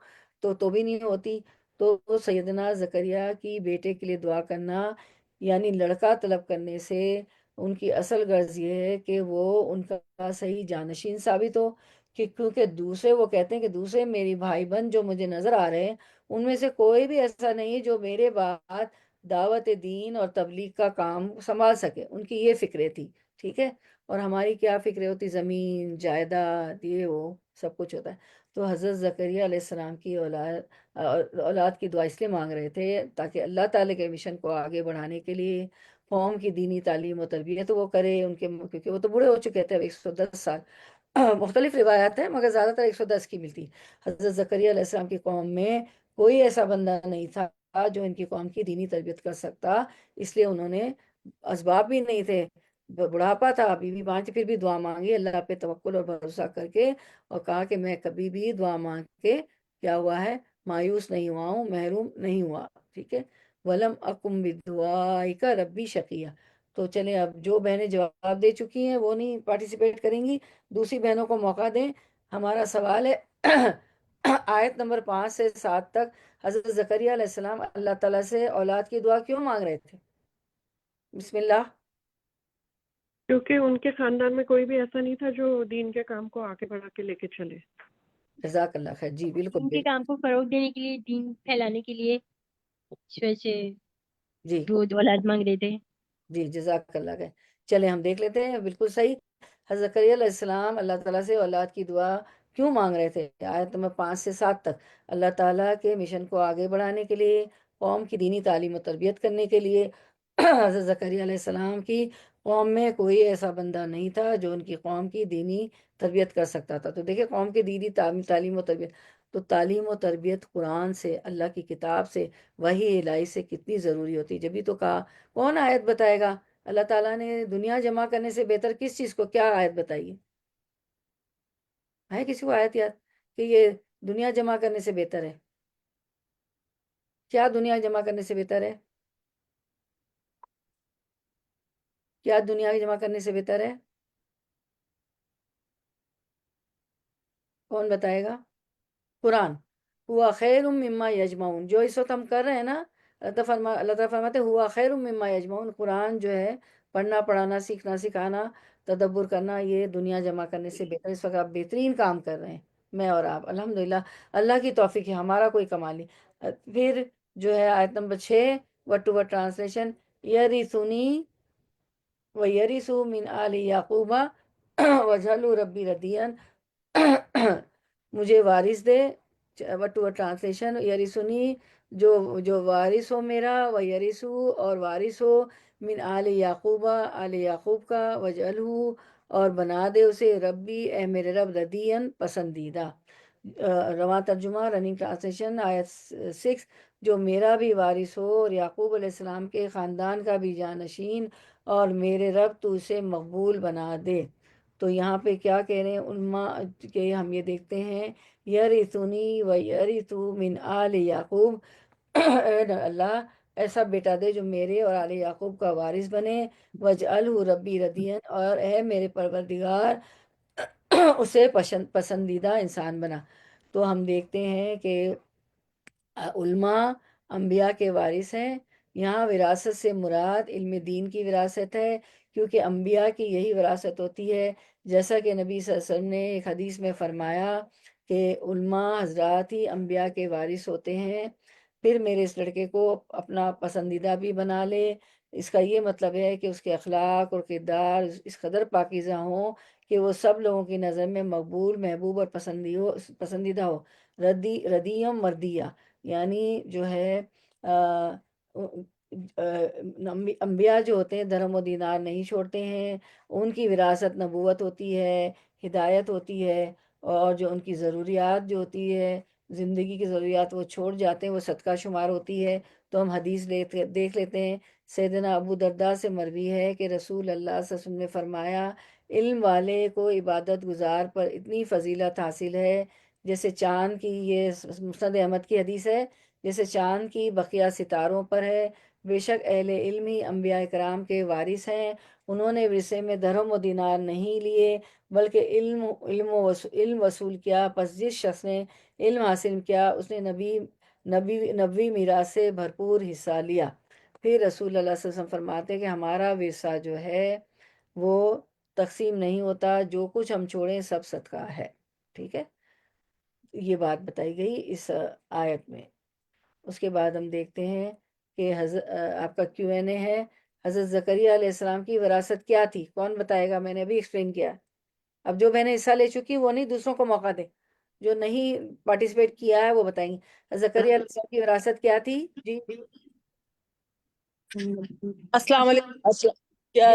تو بھی نہیں ہوتی. تو سیدنا زکریا کی بیٹے کے لیے دعا کرنا، یعنی لڑکا طلب کرنے سے ان کی اصل غرض یہ ہے کہ وہ ان کا صحیح جانشین ثابت ہو. کیونکہ دوسرے، وہ کہتے ہیں کہ دوسرے میری بھائی بہن جو مجھے نظر آ رہے ہیں ان میں سے کوئی بھی ایسا نہیں جو میرے بعد دعوت دین اور تبلیغ کا کام سنبھال سکے. ان کی یہ فکریں تھی. ٹھیک ہے، اور ہماری کیا فکریں ہوتی؟ زمین جائیداد، یہ وہ سب کچھ ہوتا ہے. تو حضرت زکریا علیہ السلام کی اولاد کی دعا اس لیے مانگ رہے تھے تاکہ اللہ تعالیٰ کے مشن کو آگے بڑھانے کے لیے قوم کی دینی تعلیم و تربیت وہ کرے. کیونکہ وہ تو بوڑھے ہو چکے تھے، 110 سال. مختلف روایات ہیں مگر زیادہ تر 110 کی ملتی. حضرت زکریا علیہ السلام کی قوم میں کوئی ایسا بندہ نہیں تھا جو ان کی قوم کی دینی تربیت کر سکتا. اس لیے انہوں نے، اسباب بھی نہیں تھے، بڑھاپا تھا، بیوی بانجھ، پھر بھی دعا مانگی اللہ پہ توکل اور بھروسہ کر کے، اور کہا کہ میں کبھی بھی دعا مانگ کے کیا ہوا ہے، مایوس نہیں ہوا ہوں، محروم نہیں ہوا. ٹھیک ہے. ولم اکم بدعائک ربی شقیہ. تو چلیں، اب جو بہنیں جواب دے چکی ہیں وہ نہیں پارٹیسپیٹ کریں گی، دوسری بہنوں کو موقع دیں. ہمارا سوال ہے آیت نمبر 5 سے 7 تک حضرت زکریا علیہ السلام اللہ تعالیٰ سے اولاد کی دعا کیوں مانگ رہے تھے؟ بسم اللہ. کیونکہ ان کے خاندان میں کوئی بھی ایسا نہیں تھا جو دین کے کام کو آگے بڑھا کے لے کے چلے. جزاک اللہ خیر. جی بالکل دین کے کام کو فروغ دینے کے لیے، دین پھیلانے کے لیے اس وجہ سے جی وہ اولاد مانگ رہے تھے. جی جزاک اللہ خیر. چلیں ہم دیکھ لیتے ہیں. بالکل صحیح. حضرت زکریا علیہ السلام اللہ تعالیٰ سے اولاد کی دعا کیوں مانگ رہے تھے؟ آیت نمبر 5 سے 7 تک اللہ تعالیٰ کے مشن کو آگے بڑھانے کے لیے، قوم کی دینی تعلیم و تربیت کرنے کے لیے۔ حضرت زکریا علیہ السلام کی قوم میں کوئی ایسا بندہ نہیں تھا جو ان کی قوم کی دینی تربیت کر سکتا تھا۔ تو دیکھیں قوم کی دینی تعلیم و تربیت، تو تعلیم و تربیت قرآن سے، اللہ کی کتاب سے، وحی الہی سے کتنی ضروری ہوتی ہے۔ جبھی تو کہا، کون آیت بتائے گا اللہ تعالیٰ نے دنیا جمع کرنے سے بہتر کس چیز کو، کیا آیت بتائیے؟ ہے کسی کو آیت یاد کہ یہ دنیا جمع کرنے سے بہتر ہے؟ کیا دنیا جمع کرنے سے بہتر ہے؟ کیا دنیا جمع کرنے سے بہتر ہے؟ کون بتائے گا؟ قرآن ہوا خیر مما یجمعون، جو اس وقت ہم کر رہے ہیں نا، اللہ تعالیٰ فرماتے ہوا خیر مما یجمعون، قرآن جو ہے پڑھنا پڑھانا سیکھنا سکھانا تدبر کرنا، یہ دنیا جمع کرنے سے بہتر۔ اس وقت آپ بہترین کام کر رہے ہیں، میں اور آپ، الحمدللہ اللہ کی توفیق ہے، ہمارا کوئی کمال نہیں۔ پھر جو ہے آیت number 6 word to word translation, یرثنی و یرثو من آل یعقوب وجعلہ ربی ردیئا، مجھے وارث دے، ورڈ ٹو ورڈ ٹرانسلیشن، یرثنی جو وارث ہو میرا، و یرثو اور وارث ہو، من آل یعقوب آل یعقوب کا، وجعلہ اور بنا دے اسے، ربی اے میرے رب، ردین پسندیدہ۔ رواں ترجمہ رننگ ٹرانسلیشن آیت 6، جو میرا بھی وارث ہو اور یعقوب علیہ السلام کے خاندان کا بھی جانشین، اور میرے رب تو اسے مقبول بنا دے۔ تو یہاں پہ کیا کہہ رہے ہیں علماء کہ ہم یہ دیکھتے ہیں، یرثنی و یرثو من آل یعقوب، اے اللہ ایسا بیٹا دے جو میرے اور آل یعقوب کا وارث بنے، وجعلہ ربی ردین، اور اے میرے پروردگار اسے پسندیدہ انسان بنا۔ تو ہم دیکھتے ہیں کہ علماء انبیاء کے وارث ہیں۔ یہاں وراثت سے مراد علم دین کی وراثت ہے، کیونکہ انبیاء کی یہی وراثت ہوتی ہے، جیسا کہ نبی صلی اللہ علیہ وسلم نے ایک حدیث میں فرمایا کہ علماء حضرات ہی انبیاء کے وارث ہوتے ہیں۔ پھر میرے اس لڑکے کو اپنا پسندیدہ بھی بنا لے، اس کا یہ مطلب ہے کہ اس کے اخلاق اور کردار اس قدر پاکیزہ ہوں کہ وہ سب لوگوں کی نظر میں مقبول، محبوب اور پسندیدہ ہو۔ ردیم مردیہ، یعنی جو ہے انبیاء جو ہوتے ہیں درہم و دینار نہیں چھوڑتے ہیں، ان کی وراثت نبوت ہوتی ہے، ہدایت ہوتی ہے، اور جو ان کی ضروریات جو ہوتی ہے، زندگی کی ضروریات وہ چھوڑ جاتے ہیں، وہ صدقہ شمار ہوتی ہے۔ تو ہم حدیث دیکھ لیتے ہیں، سیدنا ابو درداء سے مروی ہے کہ رسول اللہ صلی اللہ علیہ وسلم نے فرمایا، علم والے کو عبادت گزار پر اتنی فضیلت حاصل ہے جیسے چاند کی، یہ مسند احمد کی حدیث ہے، جیسے چاند کی بقیہ ستاروں پر ہے۔ بے شک اہل علم ہی انبیاء کرام کے وارث ہیں، انہوں نے ورثے میں درہم و دینار نہیں لیے، بلکہ علم وصول کیا۔ پس جس شخص نے علم حاصل کیا اس نے نبوی میراث سے بھرپور حصہ لیا۔ پھر رسول اللہ صلی اللہ علیہ وسلم فرماتے ہیں کہ ہمارا ورثہ جو ہے وہ تقسیم نہیں ہوتا، جو کچھ ہم چھوڑیں سب صدقہ ہے۔ ٹھیک ہے، یہ بات بتائی گئی اس آیت میں۔ اس کے بعد ہم دیکھتے ہیں کہ آپ کا Q&A ہے، حضرت زکریا علیہ السلام کی وراثت کیا تھی؟ کون بتائے گا؟ میں نے ابھی ایکسپلین کیا۔ اب جو میں نے حصہ لے چکی وہ نہیں، دوسروں کو موقع دے، جو نہیں پارٹیسپیٹ کیا ہے وہ بتائیں گے۔ حضرت زکریا علیہ السلام کی وراثت کیا تھی؟ جی السلام علیکم۔ اچھا،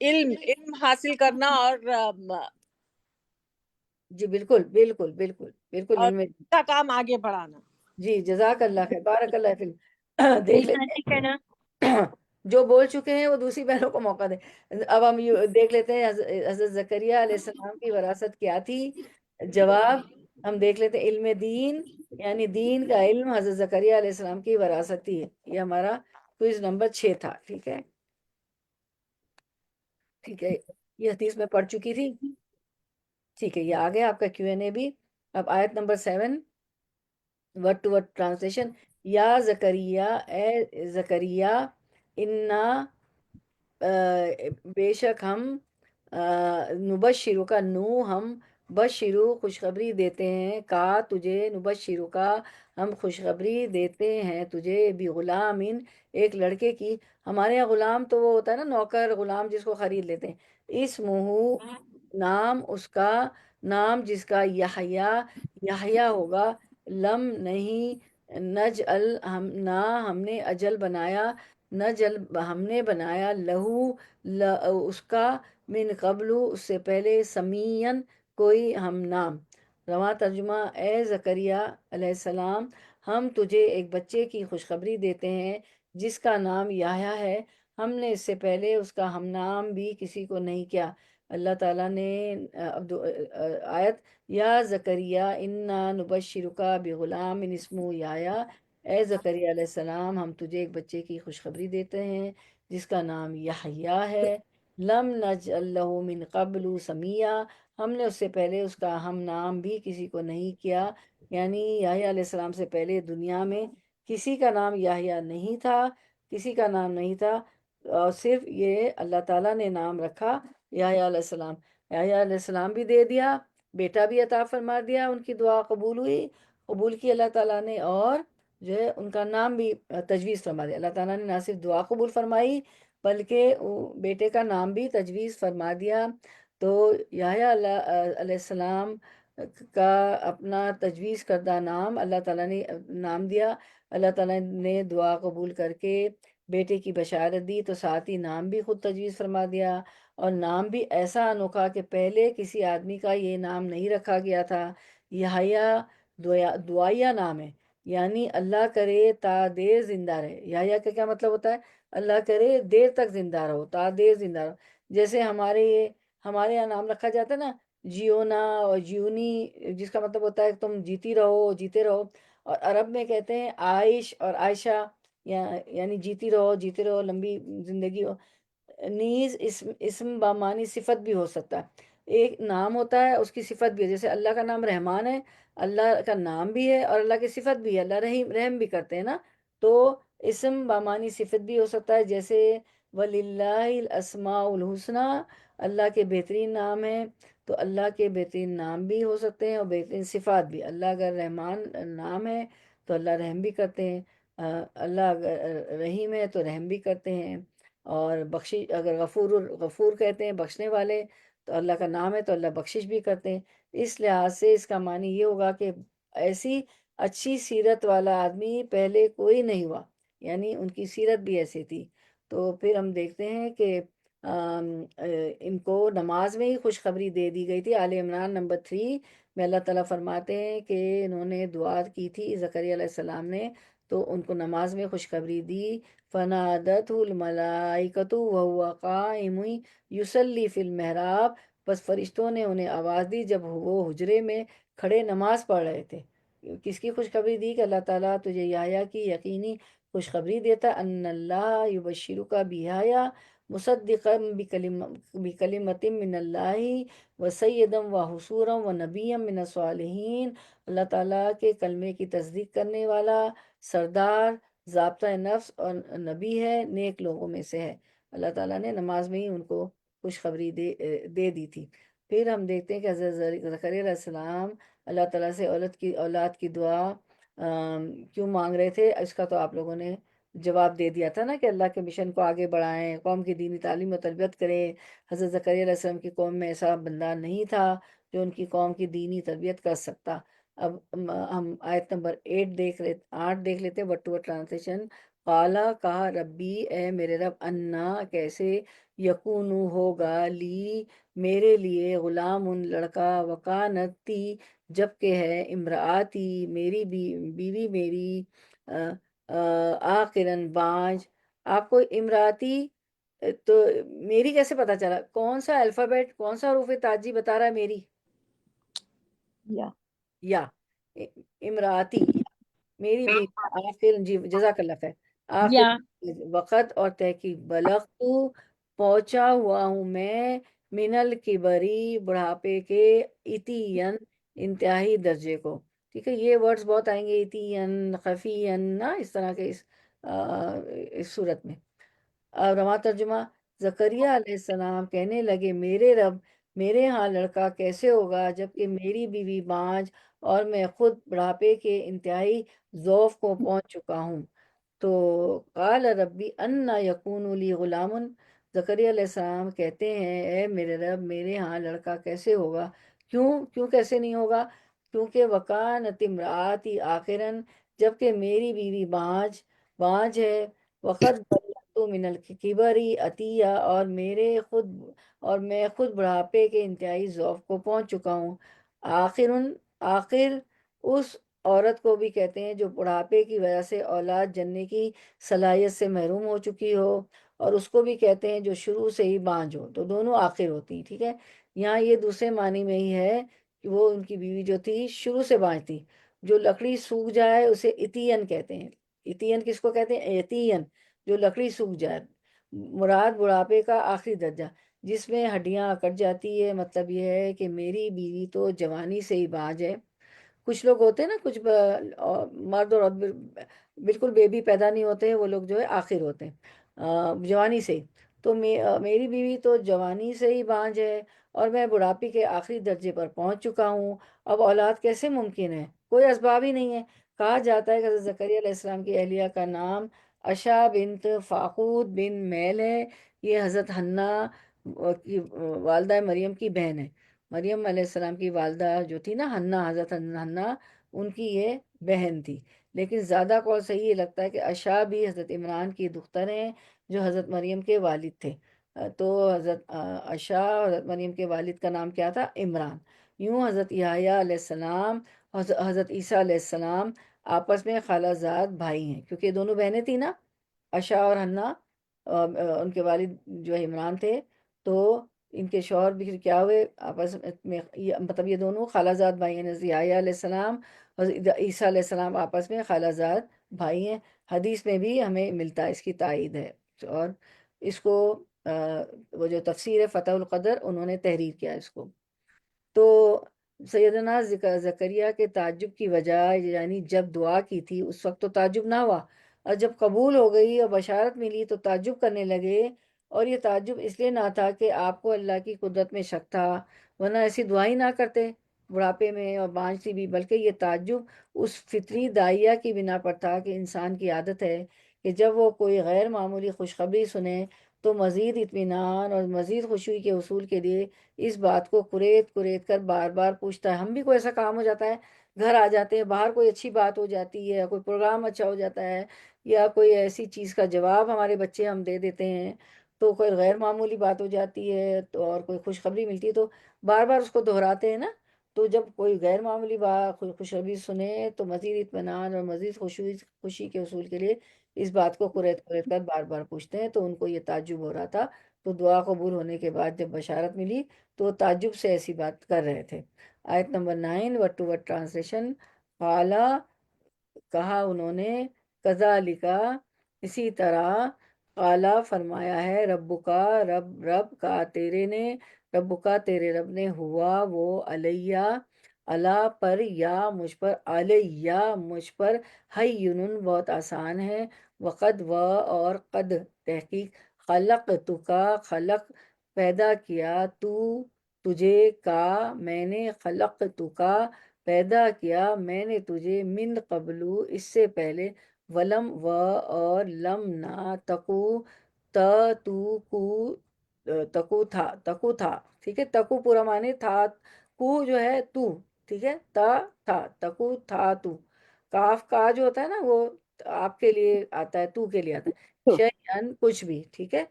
علم حاصل کرنا اور جی بالکل بالکل بالکل بالکل، اور علم، کا کام آگے بڑھانا۔ جی جزاک اللہ خیر، بارک اللہ فی دیکھ علم لیتے حاصل کرنا، ہیں جو بول چکے ہیں وہ دوسری بہنوں کو موقع دیں۔ اب ہم دیکھ لیتے ہیں حضرت زکریا علیہ السلام کی وراثت کیا تھی۔ جواب ہم دیکھ لیتے ہیں، علم دین، یعنی دین کا علم حضرت زکریا علیہ السلام کی وراثت تھی۔ یہ ہمارا کوئز نمبر 6 تھا۔ ٹھیک ہے ٹھیک ہے، یہ حدیث میں پڑھ چکی تھی۔ ٹھیک ہے، یہ آ گیا آپ کا Q&A بھی۔ اب آیت نمبر 7 ورڈ ٹو ورڈ ٹرانسلیشن، یا زکریا اے زکریا، انا بے شک ہم، نبشرو کا نو ہم، بشرو خوشخبری دیتے ہیں، کا تجھے، نبشرو کا ہم خوشخبری دیتے ہیں تجھے، بھی غلام ایک لڑکے کی۔ ہمارے یہاں غلام تو وہ ہوتا ہے نا نوکر غلام جس کو خرید لیتے ہیں، اسمہ نام اس کا، نام جس کا یحییٰ ہوگا، لم نہیں، نجعل ہم نہ ہم نے اجل بنایا، نجل ہم نے بنایا لہو اس کا، من قبل اس سے پہلے، سمیعن کوئی ہم نام۔ رواں ترجمہ: اے زکریا علیہ السلام، ہم تجھے ایک بچے کی خوشخبری دیتے ہیں جس کا نام یحییٰ ہے، ہم نے اس سے پہلے اس کا ہم نام بھی کسی کو نہیں کیا۔ اللہ تعالیٰ نے آیت: یا زکریا انا نبشرک بغلام اسمہ یحییٰ، اے زکریا علیہ السلام، ہم تجھے ایک بچے کی خوشخبری دیتے ہیں جس کا نام یحییٰ ہے، لم نجعل لہ من قبل سمیہ، ہم نے اس سے پہلے اس کا ہم نام بھی کسی کو نہیں کیا، یعنی یحییٰ علیہ السلام سے پہلے دنیا میں کسی کا نام یحییٰ نہیں تھا، کسی کا نام نہیں تھا، اور صرف یہ اللہ تعالیٰ نے نام رکھا یحییٰ علیہ السلام۔ یحییٰ علیہ السلام بھی دے دیا، بیٹا بھی عطا فرما دیا، ان کی دعا قبول ہوئی، قبول کی اللہ تعالیٰ نے، اور جو ہے ان کا نام بھی تجویز فرما دیا۔ اللہ تعالیٰ نے نہ صرف دعا قبول فرمائی بلکہ بیٹے کا نام بھی تجویز فرما دیا۔ تو یحییٰ علیہ السلام کا اپنا تجویز کردہ نام اللہ تعالیٰ نے نام دیا۔ اللہ تعالیٰ نے دعا قبول کر کے بیٹے کی بشارت دی تو ساتھ ہی نام بھی خود تجویز فرما دیا، اور نام بھی ایسا انوکھا کہ پہلے کسی آدمی کا یہ نام نہیں رکھا گیا تھا۔ یحییٰ دعائیہ نام ہے، یعنی اللہ کرے تا دیر زندہ رہے۔ یحییٰ کا کیا مطلب ہوتا ہے؟ اللہ کرے دیر تک زندہ رہو، تا دیر زندہ رہو۔ جیسے ہمارے یہاں نام رکھا جاتا ہے نا، جیونا اور جیونی، جس کا مطلب ہوتا ہے تم جیتی رہو، جیتے رہو، اور عرب میں کہتے ہیں عائش اور عائشہ، یعنی جیتی رہو لمبی زندگی ہو۔ نیز اسم بامانی صفت بھی ہو سکتا ہے، ایک نام ہوتا ہے اس کی صفت بھی ہے، جیسے اللہ کا نام رحمان ہے، اللہ کا نام بھی ہے اور اللہ کی صفت بھی ہے، اللہ رحم بھی کرتے ہیں نا، تو اسم بامانی صفت بھی ہو سکتا ہے، جیسے وَلِلَّهِ الْأَسْمَاءُ الْحُسْنَى، اللہ کے بہترین نام ہیں، تو اللہ کے بہترین نام بھی ہو سکتے ہیں اور بہترین صفات بھی۔ اللہ اگر رحمان نام ہے تو اللہ رحم بھی کرتے ہیں، اللہ اگر رحیم ہے تو رحم بھی کرتے ہیں، اور بخشش اگر غفور کہتے ہیں بخشنے والے، تو اللہ کا نام ہے تو اللہ بخشش بھی کرتے ہیں۔ اس لحاظ سے اس کا معنی یہ ہوگا کہ ایسی اچھی سیرت والا آدمی پہلے کوئی نہیں ہوا، یعنی ان کی سیرت بھی ایسی تھی۔ تو پھر ہم دیکھتے ہیں کہ ان کو نماز میں ہی خوشخبری دے دی گئی تھی۔ آل عمران نمبر 3 میں اللہ تعالیٰ فرماتے ہیں کہ انہوں نے دعا کی تھی زکریا علیہ السلام نے، تو ان کو نماز میں خوشخبری دی، فنادتہ الملائکۃ وہو قائم یصلی فی المحراب، بس فرشتوں نے انہیں آواز دی جب وہ حجرے میں کھڑے نماز پڑھ رہے تھے۔ کس کی خوشخبری دی؟ کہ اللہ تعالیٰ تجھے یحییٰ کی یقینی خوشخبری دیتا، ان اللہ یبشرک بیحییٰ مصدقا بکلمۃ من اللہ وسیدا وحصورا ونبیا من الصالحین، اللہ تعالیٰ کے کلمے کی تصدیق کرنے والا، سردار، ضابطہ نفس اور نبی ہے، نیک لوگوں میں سے ہے۔ اللہ تعالیٰ نے نماز میں ہی ان کو خوشخبری دے دی تھی۔ پھر ہم دیکھتے ہیں کہ حضرت زکریا علیہ السلام اللہ تعالیٰ سے اولاد کی دعا کیوں مانگ رہے تھے، اس کا تو آپ لوگوں نے جواب دے دیا تھا نا، کہ اللہ کے مشن کو آگے بڑھائیں، قوم کی دینی تعلیم و تربیت کریں۔ حضرت زکریا علیہ السلام کی قوم میں ایسا بندہ نہیں تھا جو ان کی قوم کی دینی تربیت کر سکتا۔ اب ہم آیت نمبر 8 دیکھ لیتے، ورڈ ٹو ورڈ ٹرانسلیشن۔ قالا، کہا، ربی، اے میرے رب، انا، کیسے، یکونو، ہوگا، لی، میرے لیے، غلام، لڑکا، وکانتی، جبکہ ہے، امراتی، میری بیوی میری، آخرن، بانج۔ آپ کو امراتی تو میری کیسے پتا چلا؟ کون سا الفابیٹ، کون سا حروف تاجی بتا رہا ہے میری؟ یا امراتی، میری بیوی، آخر، جی جزاک اللہ خیر، آخر یا وقت اور تحقیق، بلغت، پہنچا ہوا ہوں میں، من الکبری، بڑھاپے کے، اتین، انتہائی درجے کو۔ ٹھیک ہے، یہ ورڈز بہت آئیں گے، اتین، خفین، نا، اس طرح کے اس صورت میں۔ اور رواں ترجمہ: زکریا علیہ السلام کہنے لگے، میرے رب، میرے ہاں لڑکا کیسے ہوگا جبکہ میری بیوی بانج اور میں خود بڑھاپے کے انتہائی ضعف کو پہنچ چکا ہوں۔ تو قال ربی انا یکون لی غلام، زکریا علیہ السلام کہتے ہیں اے میرے رب میرے ہاں لڑکا کیسے ہوگا؟ کیوں کیسے نہیں ہوگا؟ کیونکہ وکانت امراتی آخرن، جبکہ میری بیوی بانج ہے، وقت بلغت من الکبری عطیہ، اور میں خود بڑھاپے کے انتہائی ضعف کو پہنچ چکا ہوں۔ آخر اس عورت کو بھی کہتے ہیں جو بڑھاپے کی وجہ سے اولاد جننے کی صلاحیت سے محروم ہو چکی ہو، اور اس کو بھی کہتے ہیں جو شروع سے ہی بانج ہو، تو دونوں آخر ہوتی ہیں، ٹھیک ہے۔ یہاں یہ دوسرے معنی میں ہی ہے کہ وہ ان کی بیوی جو تھی شروع سے بانج تھی۔ جو لکڑی سوکھ جائے اسے اتین کہتے ہیں۔ اتین کس کو کہتے ہیں؟ اتین، جو لکڑی سوکھ جائے۔ مراد بڑھاپے کا آخری درجہ جس میں ہڈیاں کٹ جاتی ہے، مطلب یہ ہے کہ میری بیوی تو جوانی سے ہی بانج ہے۔ کچھ لوگ ہوتے ہیں نا، کچھ مرد اور عورت بالکل بیبی پیدا نہیں ہوتے ہیں، وہ لوگ جو ہے آخر ہوتے ہیں جوانی سے ہی۔ تو میری بیوی تو جوانی سے ہی بانج ہے، اور میں بڑھاپے کے آخری درجے پر پہنچ چکا ہوں۔ اب اولاد کیسے ممکن ہے؟ کوئی اسباب ہی نہیں ہے۔ کہا جاتا ہے کہ حضرت زکریا علیہ السلام کی اہلیہ کا نام عشا بنت فاقود بن میل ہے۔ یہ حضرت حنا کی والدہ مریم کی بہن ہے۔ مریم علیہ السلام کی والدہ جو تھی نا حنا، حضرت حنا، ان کی یہ بہن تھی۔ لیکن زیادہ قول صحیح یہ لگتا ہے کہ عشا بھی حضرت عمران کی دختر ہیں جو حضرت مریم کے والد تھے۔ تو حضرت عشا اور حضرت مریم کے والد کا نام کیا تھا؟ عمران۔ یوں حضرت یحییٰ علیہ السلام اور حضرت عیسیٰ علیہ السلام آپس میں خالہ زاد بھائی ہیں، کیونکہ یہ دونوں بہنیں تھیں نا، عشا اور حنا۔ ان کے والد جو ہے عمران تھے، تو ان کے شوہر بھی کیا ہوئے آپس میں، مطلب یہ دونوں خالہ زاد بھائی ہیں۔ حضرت یحییٰ علیہ السلام اور عیسیٰ علیہ السلام آپس میں خالہ زاد بھائی ہیں۔ حدیث میں بھی ہمیں ملتا ہے، اس کی تائید ہے۔ اور اس کو وہ جو تفسیر ہے فتح القدر، انہوں نے تحریر کیا اس کو۔ تو سیدنا زکریا کے تعجب کی وجہ، یعنی جب دعا کی تھی اس وقت تو تعجب نہ ہوا، اور جب قبول ہو گئی اور بشارت ملی تو تعجب کرنے لگے۔ اور یہ تعجب اس لیے نہ تھا کہ آپ کو اللہ کی قدرت میں شک تھا، ورنہ ایسی دعا ہی نہ کرتے بڑھاپے میں اور بانجتی بھی، بلکہ یہ تعجب اس فطری داعیہ کی بنا پر تھا کہ انسان کی عادت ہے کہ جب وہ کوئی غیر معمولی خوشخبری سنے تو مزید اطمینان اور مزید خوشی کے حصول کے لیے اس بات کو کریت کر بار بار پوچھتا ہے۔ ہم بھی کوئی ایسا کام ہو جاتا ہے، گھر آ جاتے ہیں، باہر کوئی اچھی بات ہو جاتی ہے، کوئی پروگرام اچھا ہو جاتا ہے، یا کوئی ایسی چیز کا جواب ہمارے بچے ہم دے دیتے ہیں، تو کوئی غیر معمولی بات ہو جاتی ہے تو اور کوئی خوشخبری ملتی ہے تو بار بار اس کو دہراتے ہیں نا۔ تو جب کوئی غیر معمولی بات خوشخبری سنے تو مزید اطمینان اور مزید خوشی کے حصول کے لیے اس بات کو کریت کر بار بار پوچھتے ہیں۔ تو ان کو یہ تعجب ہو رہا تھا، تو دعا قبول ہونے کے بعد جب بشارت ملی تو وہ تعجب سے ایسی بات کر رہے تھے۔ آیت نمبر 9 ورڈ ٹو ورڈ ٹرانسلیشن۔ قالا، کہا انہوں نے، کذالکا، اسی طرح، قالا فرمایا ہے، ربکا، رب کا تیرے نے، ربکا تیرے رب نے، ہوا وہ، علیہ اللہ پر، یا مجھ پر، علیہ مجھ پر، ہینن بہت آسان ہے، وقد و اور قد تحقیق، خلق کا خلق پیدا کیا، تجھے، کا میں نے، خلق کا پیدا کیا میں نے تجھے، من قبلو اس سے پہلے، ولم و اور لم نہ تکو تو تکو تھا، ٹھیک ہے۔ تکو پورا معنی تھا، کو جو ہے تو، ٹھیک ہے، تھا تکو تھا تو، کاف کا جو ہوتا ہے نا وہ آپ کے لیے آتا ہے، تو کے لیے آتا ہے، شیئن کچھ بھی، ٹھیک ہے۔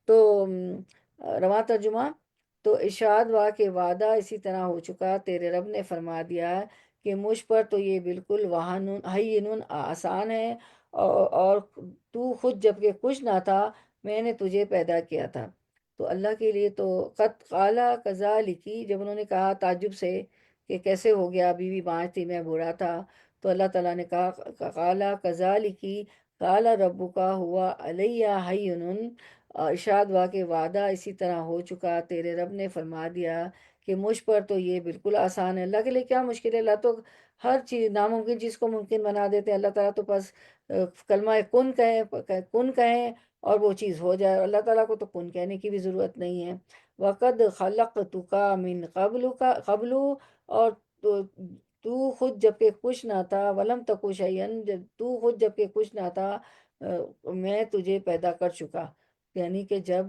تو رواں ترجمہ، تو ارشاد ہوا کہ وعدہ اسی طرح ہو چکا، تیرے رب نے فرما دیا کہ مجھ پر تو یہ بالکل ہینن آسان ہے، اور تو خود جبکہ کچھ نہ تھا میں نے تجھے پیدا کیا تھا۔ تو اللہ کے لیے تو قد قالا کذالکی، جب انہوں نے کہا تعجب سے کہ کیسے ہو گیا، بیوی بانج تھی میں بوڑھا تھا، تو اللہ تعالیٰ نے کہا قالا کذالکی قالا ربکا ہوا علیہ ہینن، ارشاد ہوا کہ وعدہ اسی طرح ہو چکا، تیرے رب نے فرما دیا کہ مجھ پر تو یہ بالکل آسان ہے۔ اللہ کے لیے کیا مشکل ہے؟ اللہ تو ہر چیز، ناممکن چیز کو ممکن بنا دیتے ہیں۔ اللہ تعالیٰ تو بس کلمہ کن کہیں اور وہ چیز ہو جائے۔ اللہ تعالیٰ کو تو کن کہنے کی بھی ضرورت نہیں ہے۔ وقد خلقتک من قبل، اور تو خود جبکہ کچھ نہ تھا، ولم تکو شیئن، تو خود جبکہ کچھ نہ تھا، میں تجھے پیدا کر چکا، یعنی کہ جب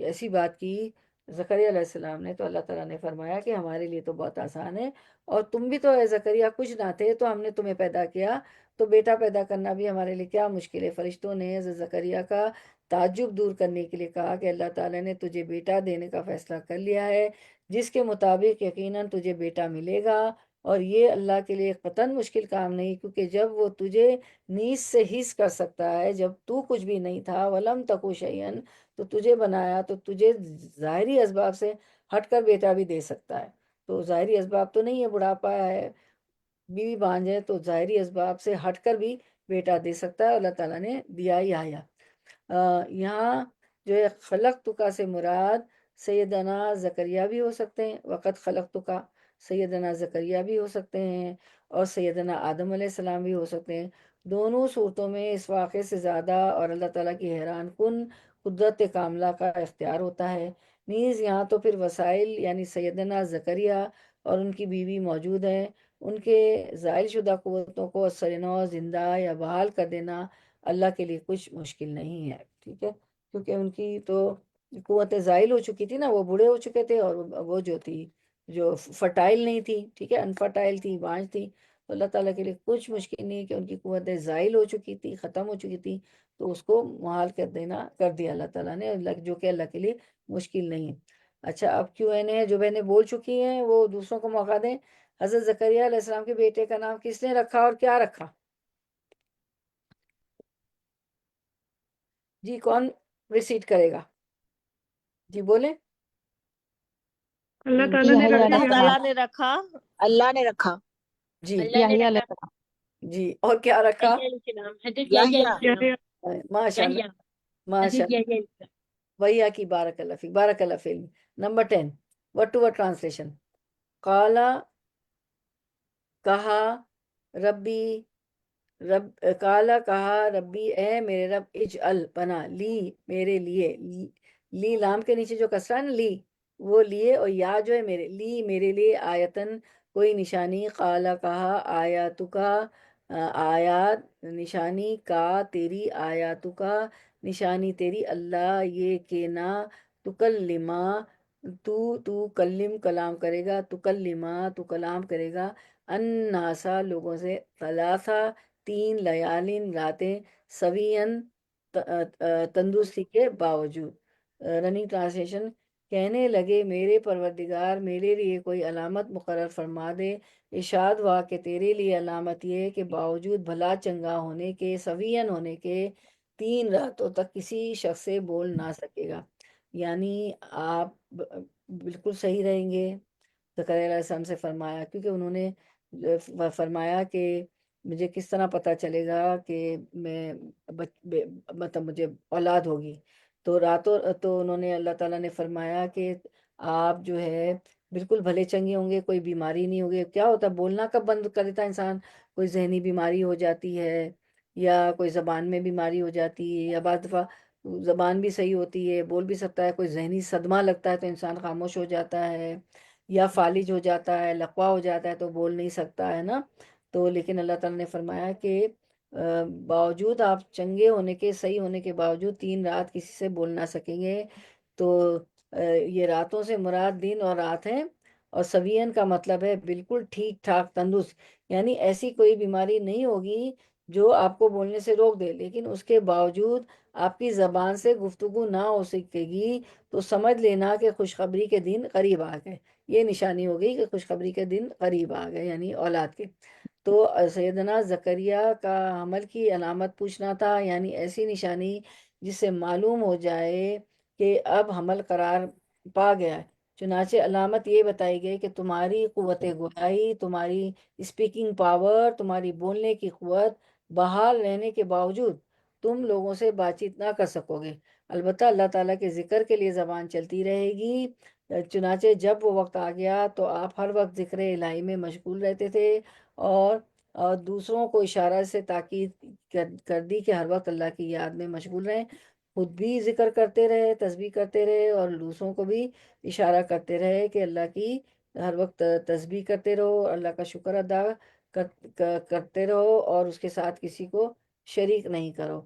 ایسی بات کی زکریا علیہ السلام نے تو اللہ تعالیٰ نے فرمایا کہ ہمارے لیے تو بہت آسان ہے، اور تم بھی تو اے زکریا کچھ نہ تھے تو ہم نے تمہیں پیدا کیا، تو بیٹا پیدا کرنا بھی ہمارے لیے کیا مشکل ہے۔ فرشتوں نے حضرت زکریا کا تعجب دور کرنے کے لیے کہا کہ اللہ تعالیٰ نے تجھے بیٹا دینے کا فیصلہ کر لیا ہے، جس کے مطابق یقیناً تجھے بیٹا ملے گا، اور یہ اللہ کے لیے قطعاً مشکل کام نہیں، کیونکہ جب وہ تجھے نیز سے حس کر سکتا ہے، جب تو کچھ بھی نہیں تھا، ولم تکو شیئن، تو تجھے بنایا تو تجھے ظاہری اسباب سے ہٹ کر بیٹا بھی دے سکتا ہے۔ تو ظاہری اسباب تو نہیں ہے، بڑھاپا ہے، بیوی بانجھ ہے، تو ظاہری اسباب سے ہٹ کر بھی بیٹا دے سکتا ہے، اللہ تعالیٰ نے دیا ہی آیا۔ یہاں جو ہے خلق کا سے مراد سیدنا زکریا بھی ہو سکتے ہیں، وقت خلق کا سیدنا زکریا بھی ہو سکتے ہیں، اور سیدنا آدم علیہ السلام بھی ہو سکتے ہیں۔ دونوں صورتوں میں اس واقعے سے زیادہ اور اللہ تعالیٰ کی حیران کن قدرت کاملہ کا اختیار ہوتا ہے۔ نیز یہاں تو پھر وسائل یعنی سیدنا زکریا اور ان کی بیوی موجود ہیں، ان کے زائل شدہ قوتوں کو سرنو زندہ یا بحال کر دینا اللہ کے لیے کچھ مشکل نہیں ہے، ٹھیک ہے، کیونکہ ان کی تو قوتیں زائل ہو چکی تھی نا، وہ بوڑھے ہو چکے تھے، اور وہ جو تھی جو فرٹائل نہیں تھی، ٹھیک ہے، انفرٹائل تھی، بانجھ تھی، تو اللہ تعالیٰ کے لیے کچھ مشکل نہیں کہ ان کی قوتیں زائل ہو چکی تھی، ختم ہو چکی تھی، تو اس کو محال کر دیا اللہ تعالیٰ نے، جو کہ اللہ کے لیے مشکل نہیں ہے۔ اچھا، اب Q&A ہے، جو بہنیں بول چکی ہیں وہ دوسروں کو موقع دیں۔ حضرت زکریا علیہ السلام کے بیٹے کا نام کس نے رکھا اور کیا رکھا؟ جی، کون ریسیٹ کرے گا؟ جی بولیں۔ اللہ تعالیٰ نے رکھا اللہ یا تعالیٰ نے رکھا، اللہ نے رکھا جی اللہ نے یحییٰ علیہ رکھا السلام۔ جی، اور کیا رکھا؟ یحییٰ علیہ السلام، حضرت یحییٰ یحییٰ علیہ السلام، یا ماشاء اللہ، یحییٰ، ماشاء حضرت اللہ، یحییٰ علیہ السلام۔ وہی کی بارک اللہ فیک، بارک اللہ فیک۔ Number 10، word to word translation. قالا، کہا، ربی، کالا کہا، ربی اے میرے رب، اجعل بنا، لی میرے لیے، لی لام کے نیچے جو کسرہ ہے نا، لی وہ لیے، اور یا جو ہے میرے لی میرے لیے، آیتن کوئی نشانی، قالا کہا، آیاتو کا آیات نشانی، کا تیری، آیاتو کا نشانی تیری، اللہ یہ کہ نہ تکلما تو کلم کلام کرے گا، تکلما تو کلام کرے گا، الناسا لوگوں سے، ثلاثہ تین، لیالین راتیں، سوین تندرستی کے باوجود۔ Running translation. کہنے لگے میرے پروردگار میرے لیے کوئی علامت مقرر فرما دے، ارشاد ہوا کہ تیرے لیے علامت یہ کہ باوجود بھلا چنگا ہونے کے، سوین ہونے کے، 3 راتوں تک کسی شخص سے بول نہ سکے گا، یعنی آپ بالکل صحیح رہیں گے۔ زکریا علیہ السلام سے فرمایا، کیونکہ انہوں نے فرمایا کہ مجھے کس طرح پتہ چلے گا کہ میں مطلب مجھے اولاد ہوگی، تو تو انہوں نے اللہ تعالیٰ نے فرمایا کہ آپ جو ہے بالکل بھلے چنگے ہوں گے، کوئی بیماری نہیں ہوگی۔ کیا ہوتا ہے، بولنا کب بند کر دیتا ہے انسان؟ کوئی ذہنی بیماری ہو جاتی ہے، یا کوئی زبان میں بیماری ہو جاتی ہے، یا بعض دفعہ زبان بھی صحیح ہوتی ہے، بول بھی سکتا ہے، کوئی ذہنی صدمہ لگتا ہے تو انسان خاموش ہو جاتا ہے، یا فالج ہو جاتا ہے، لقوا ہو جاتا ہے تو بول نہیں سکتا ہے نا۔ تو لیکن اللہ تعالیٰ نے فرمایا کہ باوجود آپ چنگے ہونے کے، صحیح ہونے کے باوجود 3 رات کسی سے بول نہ سکیں گے۔ تو یہ راتوں سے مراد دن اور رات ہیں، اور سوین کا مطلب ہے بالکل ٹھیک ٹھاک تندرست، یعنی ایسی کوئی بیماری نہیں ہوگی جو آپ کو بولنے سے روک دے، لیکن اس کے باوجود آپ کی زبان سے گفتگو نہ ہو سکے گی، تو سمجھ لینا کہ خوشخبری کے دن قریب آ گئے، یہ نشانی ہو گئی کہ خوشخبری کے دن قریب آ گئے، یعنی اولاد کے۔ تو سیدنا زکریا کا حمل کی علامت پوچھنا تھا، یعنی ایسی نشانی جس سے معلوم ہو جائے کہ اب حمل قرار پا گیا ہے۔ چنانچہ علامت یہ بتائی گئی کہ تمہاری قوت گویائی، تمہاری اسپیکنگ پاور، تمہاری بولنے کی قوت بحال رہنے کے باوجود تم لوگوں سے بات چیت نہ کر سکو گے، البتہ اللہ تعالیٰ کے ذکر کے لیے زبان چلتی رہے گی۔ چنانچہ جب وہ وقت آ گیا تو آپ ہر وقت ذکر الہی میں مشغول رہتے تھے، اور دوسروں کو اشارہ سے تاکید کر دی کہ ہر وقت اللہ کی یاد میں مشغول رہیں، خود بھی ذکر کرتے رہے، تسبیح کرتے رہے، اور دوسروں کو بھی اشارہ کرتے رہے کہ اللہ کی ہر وقت تسبیح کرتے رہو، اللہ کا شکر ادا کرتے رہو، اور اس کے ساتھ کسی کو شریک نہیں کرو۔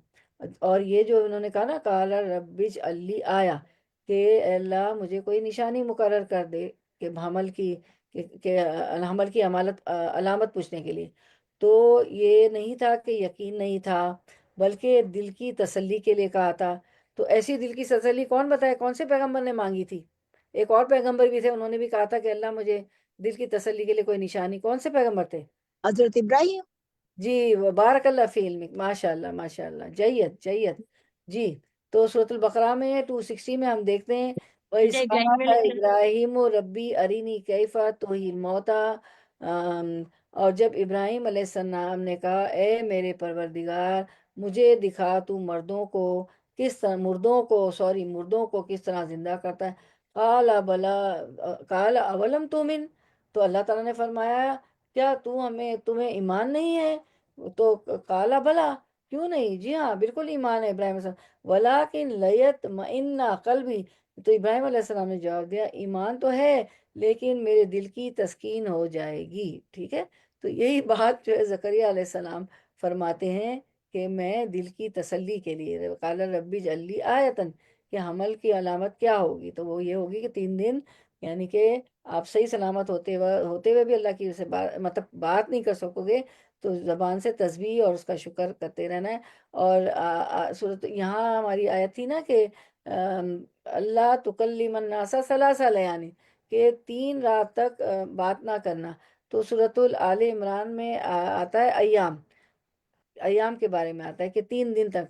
اور یہ جو انہوں نے کہا نا کالا ربج علی آیا کہ اے اللہ مجھے کوئی نشانی مقرر کر دے کہ حمل کی کہ حمل کی علامت پوچھنے کے لیے، تو یہ نہیں تھا کہ یقین نہیں تھا، بلکہ دل کی تسلی کے لیے کہا تھا۔ تو ایسی دل کی تسلی کون بتائے کون سے پیغمبر نے مانگی تھی؟ ایک اور پیغمبر بھی تھے، انہوں نے بھی کہا تھا کہ اللہ مجھے دل کی تسلی کے لیے کوئی نشانی۔ کون سے پیغمبر تھے؟ حضرت ابراہیم۔ جی بارک اللہ فی علمک، ماشاء اللہ ماشاء اللہ، جید جید۔ جی تو سورۃ البقرہ میں 260 میں ہم دیکھتے ہیں وَإِذْ حضرت ابراہیم قَالَ علیہ السلام۔ إِبْرَاهِيمُ رَبِّ أَرِنِي كَيْفَ تُحْيِي الْمَوْتَىٰ۔ اور جب ابراہیم علیہ السلام نے کہا اے میرے پروردگار مجھے دکھا تو مردوں کو کس طرح زندہ کرتا ہے۔ قال بلا قال اولم تؤمن، تو اللہ تعالیٰ نے فرمایا کیا تمہیں ایمان نہیں ہے؟ تو کالا بلا، کیوں نہیں، جی ہاں بالکل ایمان ہے ابراہیم علیہ السلام، ولیکن لیطمئن قلبی، تو ابراہیم علیہ السلام نے جواب دیا ایمان تو ہے لیکن میرے دل کی تسکین ہو جائے گی، ٹھیک ہے۔ تو یہی بات جو ہے زکریا علیہ السلام فرماتے ہیں کہ میں دل کی تسلی کے لیے قال ربی اجعل لی آیتن، کہ حمل کی علامت کیا ہوگی، تو وہ یہ ہوگی کہ 3 دن، یعنی کہ آپ صحیح سلامت ہوتے ہوئے بھی اللہ کی سے مطلب بات نہیں کر سکو گے، تو زبان سے تسبیح اور اس کا شکر کرتے رہنا ہے۔ اور صورت یہاں ہماری آیت تھی نا کہ اللہ تکلم الناس ثلاث لیالین، کہ 3 رات تک بات نہ کرنا۔ تو صورت آل عمران میں آتا ہے ایام کے بارے میں آتا ہے کہ 3 دن تک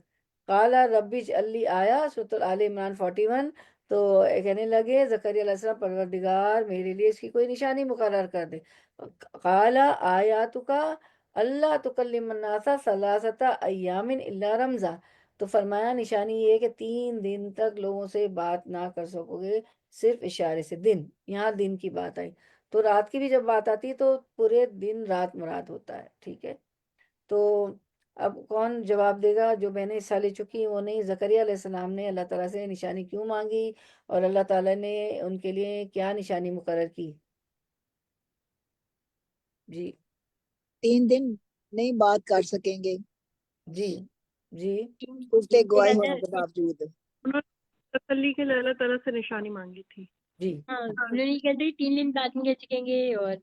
کالا ربی علی آیا، سورۃ آل عمران 41۔ تو کہنے لگے زکریا علیہ السلام پروردگار میرے لیے اس کی کوئی نشانی مقرر کر دے۔ کالا آیاتک اللہ تکلم الناس ثلاثۃ ایام الا رمزا، تو فرمایا نشانی یہ ہے کہ 3 دن تک لوگوں سے بات نہ کر سکو گے، صرف اشارے سے۔ دن، یہاں دن کی بات آئی، تو رات کی بھی جب بات آتی ہے تو پورے دن رات مراد ہوتا ہے، ٹھیک ہے۔ تو اب کون جواب دے گا؟ جو میں نے حصہ لے چکی وہ نہیں۔ زکریا علیہ السلام نے اللہ تعالیٰ سے نشانی کیوں مانگی اور اللہ تعالیٰ نے ان کے لیے کیا نشانی مقرر کی؟ جی 3 دن نہیں بات کر سکیں گے جی جی گفتے ایک گوائے آتا ہونے ہے کے باوجود۔ انہوں نے تسلی کے لیے اللہ تعالیٰ سے نشانی مانگی تھی۔ جی ہاں انہوں نے کہتے ہیں 3 دن بات نہیں کر سکیں گے اور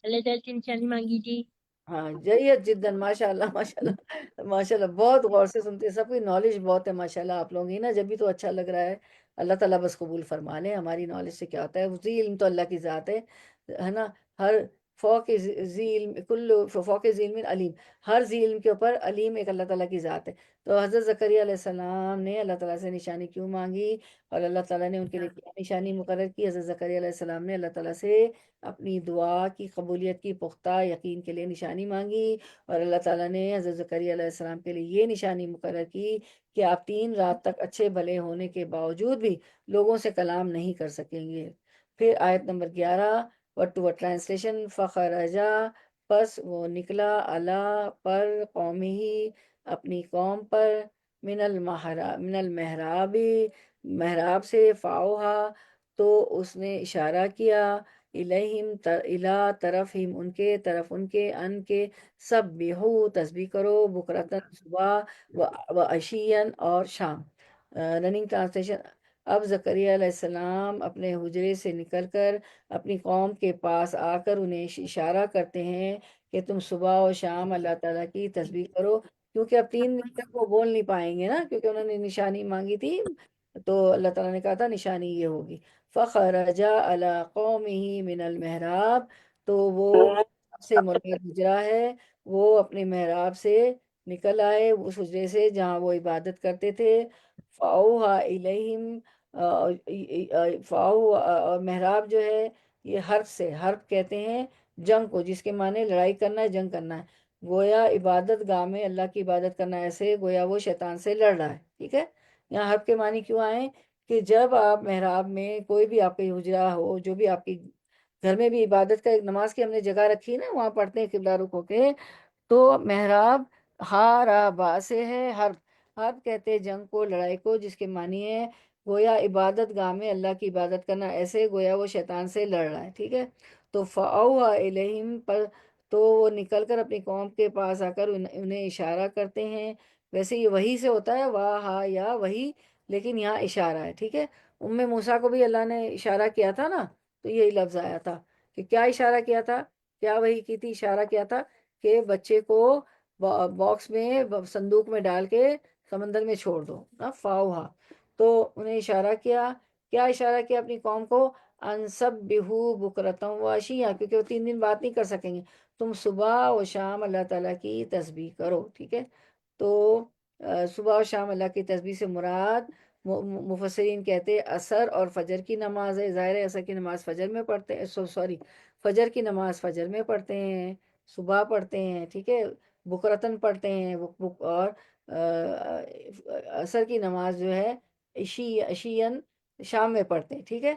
اللہ تعالیٰ سے نشانی مانگی تھی۔ ہاں جیت جدن، ماشاء اللہ ماشاء اللہ ماشاء اللہ، بہت غور سے سنتے ہیں، سب کی نالج بہت ہے ماشاء اللہ آپ لوگوں کی نا، جب بھی تو اچھا لگ رہا ہے۔ اللہ تعالیٰ بس قبول فرما لے، ہماری نالج سے کیا ہوتا ہے، ذی علم تو اللہ کی ذات ہے نا۔ ہر فوق ذی علم فوق ذی علم علیم، ہر ذی علم کے اوپر علیم ایک اللہ تعالیٰ کی ذات ہے۔ تو حضرت زکریا علیہ السلام نے اللہ تعالیٰ سے نشانی کیوں مانگی اور اللہ تعالیٰ نے ان کے لیے کیا نشانی مقرر کی؟ حضرت زکریا علیہ السلام نے اللہ تعالیٰ سے اپنی دعا کی قبولیت کی پختہ یقین کے لیے نشانی مانگی، اور اللہ تعالیٰ نے حضرت زکریا علیہ السلام کے لیے یہ نشانی مقرر کی کہ آپ 3 رات تک اچھے بھلے ہونے کے باوجود بھی لوگوں سے کلام نہیں کر سکیں گے۔ پھر آیت number 11 word to word translation, فخرجا، پس وہ نکلا، اللہ پر، قومی ہی، اپنی قوم پر، من المحراب، محراب سے، فاوہا، تو اس نے اشارہ کیا، الیہم الا طرف ہم، ان کے طرف، ان کے، ان کے، سبحو تسبیح کرو، بکرتن صبح، و عشین اور شام۔ رننگ ٹرانسلیشن، اب زکریا علیہ السلام اپنے حجرے سے نکل کر اپنی قوم کے پاس آ کر انہیں اشارہ کرتے ہیں کہ تم صبح و شام اللہ تعالیٰ کی تسبیح کرو، کیونکہ اب 3 دن تک وہ بول نہیں پائیں گے نا، کیونکہ انہوں نے نشانی مانگی تھی، تو اللہ تعالیٰ نے کہا تھا نشانی یہ ہوگی۔ فخرج علی قومہ من المحراب، تو وہ سے مراد حجرا ہے، وہ اپنے محراب سے نکل آئے، اس حجرے سے جہاں وہ عبادت کرتے تھے۔ فاوحا الیہم، فاو، اور محراب جو ہے یہ حرف سے، حرف کہتے ہیں جنگ کو، جس کے معنی لڑائی کرنا ہے، جنگ کرنا ہے، گویا عبادت گاہ میں اللہ کی عبادت کرنا، ایسے گویا وہ شیطان سے لڑ رہا ہے، ٹھیک ہے۔ یہاں حرف کے معنی کیوں آئے کہ جب آپ محراب میں کوئی بھی آپ کی حجرہ ہو، جو بھی آپ کی گھر میں بھی عبادت کا ایک نماز کی ہم نے جگہ رکھی نا، وہاں پڑھتے ہیں قبلہ رخ ہو کے، تو محراب ہارابا سے ہے، حرب، حرب کہتے ہیں جنگ کو، لڑائی کو، جس کے معنی ہے گویا عبادت گاہ میں اللہ کی عبادت کرنا، ایسے گویا وہ شیطان سے لڑ رہا ہے، ٹھیک ہے۔ تو فاوحا الیہم پر، تو وہ نکل کر اپنی قوم کے پاس آ کر انہیں اشارہ کرتے ہیں. ویسے یہ وہی سے ہوتا ہے، واہ ہا یا وہی، لیکن یہاں اشارہ ہے. ٹھیک ہے، موسیٰ کو بھی اللہ نے اشارہ کیا تھا نا، تو یہی لفظ آیا تھا کہ کیا اشارہ کیا تھا، کیا وہی کی تھی، اشارہ کیا تھا کہ بچے کو باکس میں، صندوق میں ڈال کے سمندر میں چھوڑ دو نا، فاؤہا. تو انہیں اشارہ کیا، کیا اشارہ کیا اپنی قوم کو، انسب بہو بکرتم و عشیہ، کیونکہ وہ 3 دن بات نہیں کر سکیں گے. تم صبح و شام اللہ تعالیٰ کی تسبیح کرو. ٹھیک ہے، تو صبح و شام اللہ کی تسبیح سے مراد مفسرین کہتے ہیں عصر اور فجر کی نماز ہے. ظاہر ہے عصر کی نماز فجر میں پڑھتے ہیں، سوری، فجر کی نماز فجر میں پڑھتے ہیں، صبح پڑھتے ہیں. ٹھیک ہے، بکرتن پڑھتے ہیں، اور عصر کی نماز جو ہے عشین شام میں پڑھتے ہیں. ٹھیک ہے،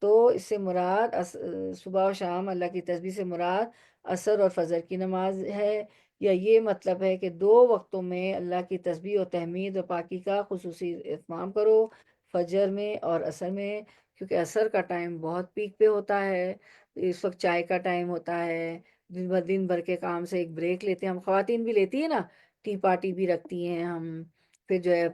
تو اس سے مراد صبح و شام اللہ کی تسبیح سے مراد عصر اور فجر کی نماز ہے، یا یہ مطلب ہے کہ 2 وقتوں میں اللہ کی تسبیح و تحمید و پاکی کا خصوصی اہتمام کرو، فجر میں اور عصر میں. کیونکہ عصر کا ٹائم بہت پیک پہ ہوتا ہے، اس وقت چائے کا ٹائم ہوتا ہے، دن بھر کے کام سے ایک بریک لیتے ہیں. ہم خواتین بھی لیتی ہیں نا، ٹی پارٹی بھی رکھتی ہیں ہم، پھر جو ہے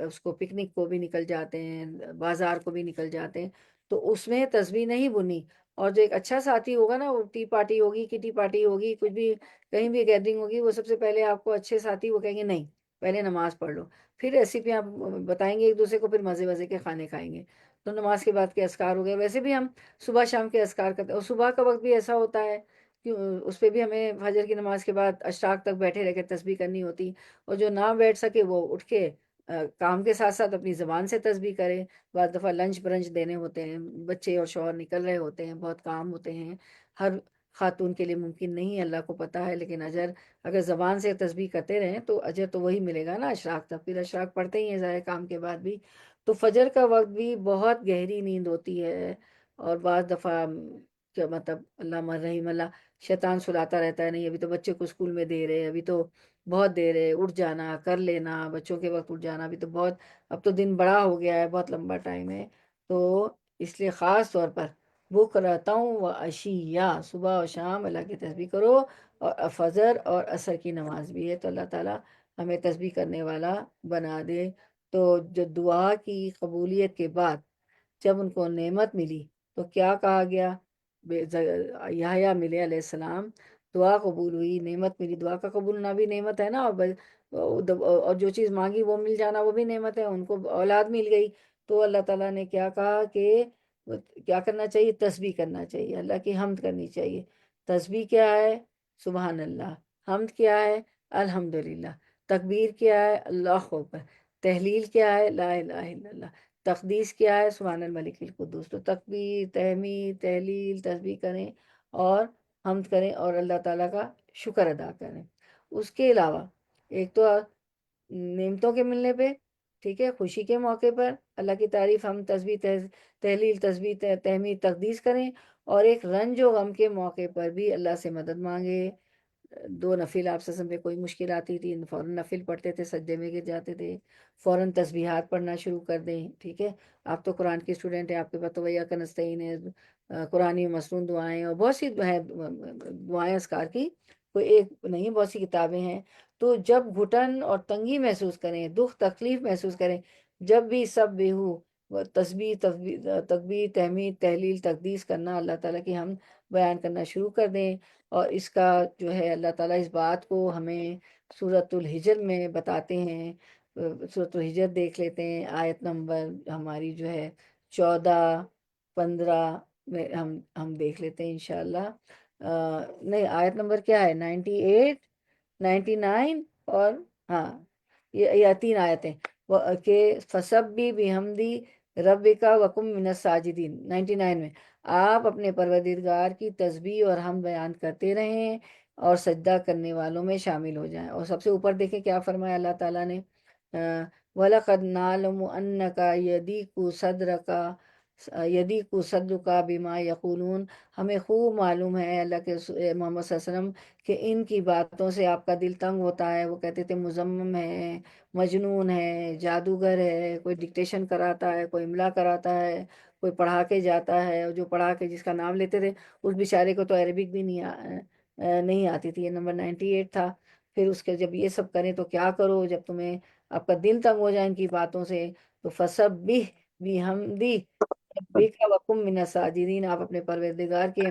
اس کو پکنک کو بھی نکل جاتے ہیں، بازار کو بھی نکل جاتے ہیں. تو اس میں تسبیح نہیں بنی. اور جو ایک اچھا ساتھی ہوگا نا، وہ ٹی پارٹی ہوگی، کٹی پارٹی ہوگی، کچھ بھی کہیں بھی گیدرنگ ہوگی، وہ سب سے پہلے آپ کو اچھے ساتھی وہ کہیں گے نہیں پہلے نماز پڑھ لو، پھر ریسیپیاں بتائیں گے ایک دوسرے کو، پھر مزے مزے کے کھانے کھائیں گے. تو نماز کے بعد کے اذکار ہو گئے. ویسے بھی ہم صبح شام کے اذکار کرتے ہیں، اور صبح کا وقت بھی ایسا ہوتا ہے کہ اس پہ بھی ہمیں فجر کی نماز کے بعد اشراق تک بیٹھے رہ کے تسبیح کرنی ہوتی. اور جو نہ بیٹھ سکے وہ اٹھ کے کام کے ساتھ ساتھ اپنی زبان سے تسبیح کرے. بعض دفعہ لنچ برنچ دینے ہوتے ہیں، بچے اور شوہر نکل رہے ہوتے ہیں، بہت کام ہوتے ہیں، ہر خاتون کے لیے ممکن نہیں ہے، اللہ کو پتہ ہے. لیکن اگر زبان سے تسبیح کرتے رہیں تو اجر تو وہی ملے گا نا اشراق تک. پھر اشراق پڑھتے ہی ہیں ظاہر کام کے بعد بھی. تو فجر کا وقت بھی بہت گہری نیند ہوتی ہے، اور بعض دفعہ کیا مطلب اللہ رحیم اللہ، شیطان سلاتا رہتا ہے، نہیں ابھی تو بچے کو اسکول میں دے رہے، ابھی تو بہت دیر ہے، اٹھ جانا، کر لینا، بچوں کے وقت اٹھ جانا، ابھی تو بہت، اب تو دن بڑا ہو گیا ہے، بہت لمبا ٹائم ہے. تو اس لیے خاص طور پر بکرۃ و عشیہ، صبح و شام اللہ کی تسبیح کرو. اور فجر اور عصر کی نماز بھی ہے. تو اللہ تعالیٰ ہمیں تسبیح کرنے والا بنا دے. تو جو دعا کی قبولیت کے بعد جب ان کو نعمت ملی تو کیا کہا گیا، یحییٰ ملے علیہ السلام، دعا قبول ہوئی، نعمت ملی. دعا کا قبول ہونا بھی نعمت ہے نا، اور جو چیز مانگی وہ مل جانا وہ بھی نعمت ہے. ان کو اولاد مل گئی تو اللہ تعالیٰ نے کیا کہا کہ کیا کرنا چاہیے، تسبیح کرنا چاہیے، اللہ کی حمد کرنی چاہیے. تسبیح کیا ہے، سبحان اللہ. حمد کیا ہے، الحمدللہ. تکبیر کیا ہے، اللہ اکبر. تحلیل کیا ہے، لا الہ الا اللہ. تقدیس کیا ہے، سبحان الملک القدوس. تو تکبیر، تحمید، تحلیل، تسبیح کریں اور حمد کریں اور اللہ تعالیٰ کا شکر ادا کریں. اس کے علاوہ ایک تو نعمتوں کے ملنے پہ، ٹھیک ہے، خوشی کے موقع پر اللہ کی تعریف، ہم تسبیح، تحلیل، تسبیح، تحمید، تقدیس کریں. اور ایک رنج و غم کے موقع پر بھی اللہ سے مدد مانگے. 2 نفل آپ سے پہ کوئی مشکل آتی تھی، فوراً نفل پڑھتے تھے، سجدے میں گر جاتے تھے، فوراً تسبیحات پڑھنا شروع کر دیں. ٹھیک ہے، آپ تو قرآن کی اسٹوڈنٹ ہیں، آپ کے پاس تو ویا کا نستعین ہے، قرآنی مصنون دعائیں اور بہت سی ہیں دعائیں اذکار کی، کوئی ایک نہیں، بہت سی کتابیں ہیں. تو جب گھٹن اور تنگی محسوس کریں، دکھ تکلیف محسوس کریں، جب بھی سب بے ہو تسبیح، تکبیر، تحمید، تحلیل، تقدیس کرنا، اللہ تعالیٰ کی ہم بیان کرنا شروع کر دیں. اور اس کا جو ہے اللہ تعالیٰ اس بات کو ہمیں سورۃ الحجر میں بتاتے ہیں. سورۃ الحجر دیکھ لیتے ہیں، آیت نمبر ہماری جو ہے 14، 15 میں ہم دیکھ لیتے ہیں انشاءاللہ. نہیں، آیت نمبر کیا ہے، 98، 99 اور ہاں یہ 3 آیتیں کہ فسبح بحمدی ربک وکن من الساجدین. 99 میں آپ اپنے پروردگار کی تسبیح اور حمد بیان کرتے رہیں اور سجدہ کرنے والوں میں شامل ہو جائیں. اور سب سے اوپر دیکھیں کیا فرمایا اللہ تعالیٰ نے، وَلَقَدْ نَعْلَمُ أَنَّكَ يَضِيقُ صَدْرُكَ بِمَا يَقُولُونَ. ہمیں خوب معلوم ہے اللہ کے محمد صلی اللہ علیہ وسلم کہ ان کی باتوں سے آپ کا دل تنگ ہوتا ہے. وہ کہتے تھے مزمم ہے، مجنون ہے، جادوگر ہے، کوئی ڈکٹیشن کراتا ہے، کوئی املا کراتا ہے، کوئی پڑھا کے جاتا ہے. اور جو پڑھا کے جس کا نام لیتے تھے اس بیچارے کو تو عربک بھی نہیں نہیں آتی تھی، یہ نمبر 98 تھا۔ پھر اس کے جب یہ سب کریں تو کیا کرو، جب تمہیں آپ کا دل تنگ ہو جائے ان کی باتوں سے، تو فسبح بحمدی ربک وکم من الساجدین، آپ اپنے پروردگار کے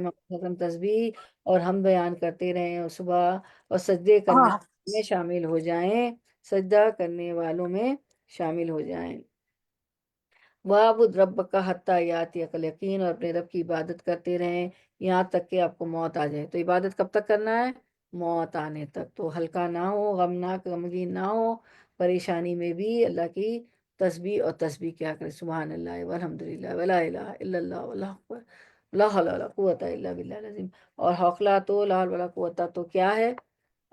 تسبیح اور ہم بیان کرتے رہیں، اور صبح اور سجدے کرنے میں شامل ہو جائیں، سجدہ کرنے والوں میں شامل ہو جائیں۔ وَاعْبُدْ رَبَّكَ حَتَّىٰ يَأْتِيَكَ الْيَقِينُ، اور اپنے رب کی عبادت کرتے رہیں یہاں تک کہ آپ کو موت آ جائے۔ تو عبادت کب تک کرنا ہے؟ موت آنے تک۔ تو ہلکا نہ ہو، غمناک غمگین نہ ہو، پریشانی میں بھی اللہ کی تسبیح اور تسبیح کیا کرے، سبحان اللہ والحمدللہ ولا الہ الا اللہ واللہ اکبر، لا حول ولا قوت الا باللہ العظیم۔ اور حوصلہ تو، لا حول ولا قوت تو کیا ہے؟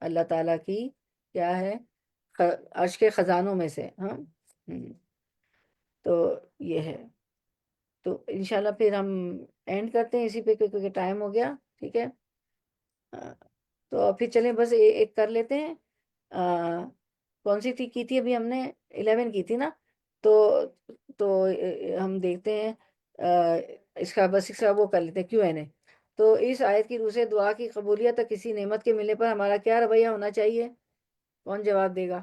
اللہ تعالیٰ کی کیا ہے؟ عرش کے خزانوں میں سے، ہاں تو یہ ہے۔ تو انشاءاللہ پھر ہم اینڈ کرتے ہیں اسی پہ، کیونکہ ٹائم ہو گیا، ٹھیک ہے۔ تو پھر چلیں بس ایک کر لیتے ہیں، کون سی کی تھی ابھی ہم نے؟ 11 کی تھی نا، تو ہم دیکھتے ہیں اس کا بس اس کا وہ کر لیتے ہیں کیوں ہے۔ تو اس آیت کی روح سے دعا کی قبولیت اور کسی نعمت کے ملنے پر ہمارا کیا رویہ ہونا چاہیے؟ کون جواب دے گا؟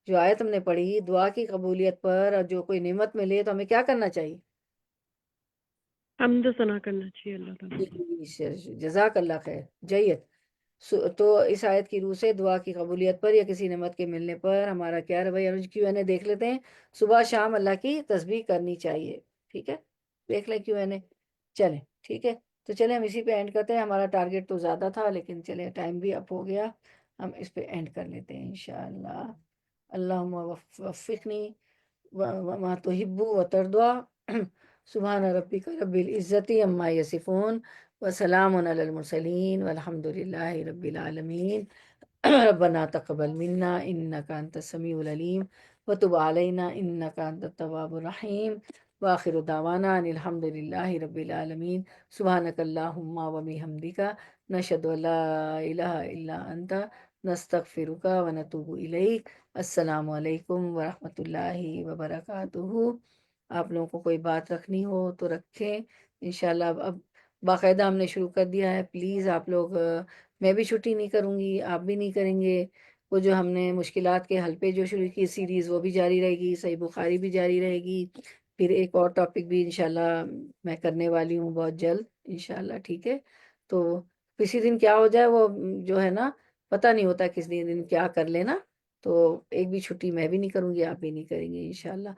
جو آیت ہم نے پڑھی دعا کی قبولیت پر، اور جو کوئی نعمت ملے تو ہمیں کیا کرنا چاہیے؟ حمد و ثنا کرنا چاہیے اللہ تعالیٰ کا۔ جزاک اللہ خیر، جید۔ تو اس آیت کی روح سے دعا کی قبولیت پر یا کسی نعمت کے ملنے پر ہمارا کیا رویہ، کیوں ہے دیکھ لیتے ہیں۔ صبح شام اللہ کی تسبیح کرنی چاہیے، ٹھیک ہے، دیکھ لیں کیوں ہے۔ چلیں ٹھیک ہے، تو چلیں ہم اسی پہ اینڈ کرتے ہیں۔ ہمارا ٹارگیٹ تو زیادہ تھا لیکن چلیں ٹائم بھی اپ ہو گیا، ہم اس پہ اینڈ کر لیتے ہیں انشاءاللہ۔ اللہم وفقنی وما تحب وترضى، سبحان ربک رب العزت عما یصفون وسلام علی المرسلین والحمد للہ رب العالمین۔ ربنا تقبل منا انک انت السمیع العلیم وتب علینا انک انت التواب الرحیم، وآخر دعوانا ان الحمد للہ رب العالمین۔ سبحانک اللہم وبحمدک، نشہد ان لا الہ الا انت، نستغفرک ونتوب الیک۔ السلام علیکم ورحمۃ اللہ وبرکاتہ۔ آپ لوگوں کو کوئی بات رکھنی ہو تو رکھیں انشاءاللہ۔ اب باقاعدہ ہم نے شروع کر دیا ہے، پلیز آپ لوگ، میں بھی چھٹی نہیں کروں گی، آپ بھی نہیں کریں گے۔ وہ جو ہم نے مشکلات کے حل پہ جو شروع کی سیریز وہ بھی جاری رہے گی، صحیح بخاری بھی جاری رہے گی، پھر ایک اور ٹاپک بھی انشاءاللہ میں کرنے والی ہوں بہت جلد انشاءاللہ، ٹھیک ہے۔ تو کسی دن کیا ہو جائے وہ جو ہے نا، پتہ نہیں ہوتا کس دن کیا کر لینا، تو ایک بھی چھٹی میں بھی نہیں کروں گی، آپ بھی نہیں کریں گے انشاءاللہ۔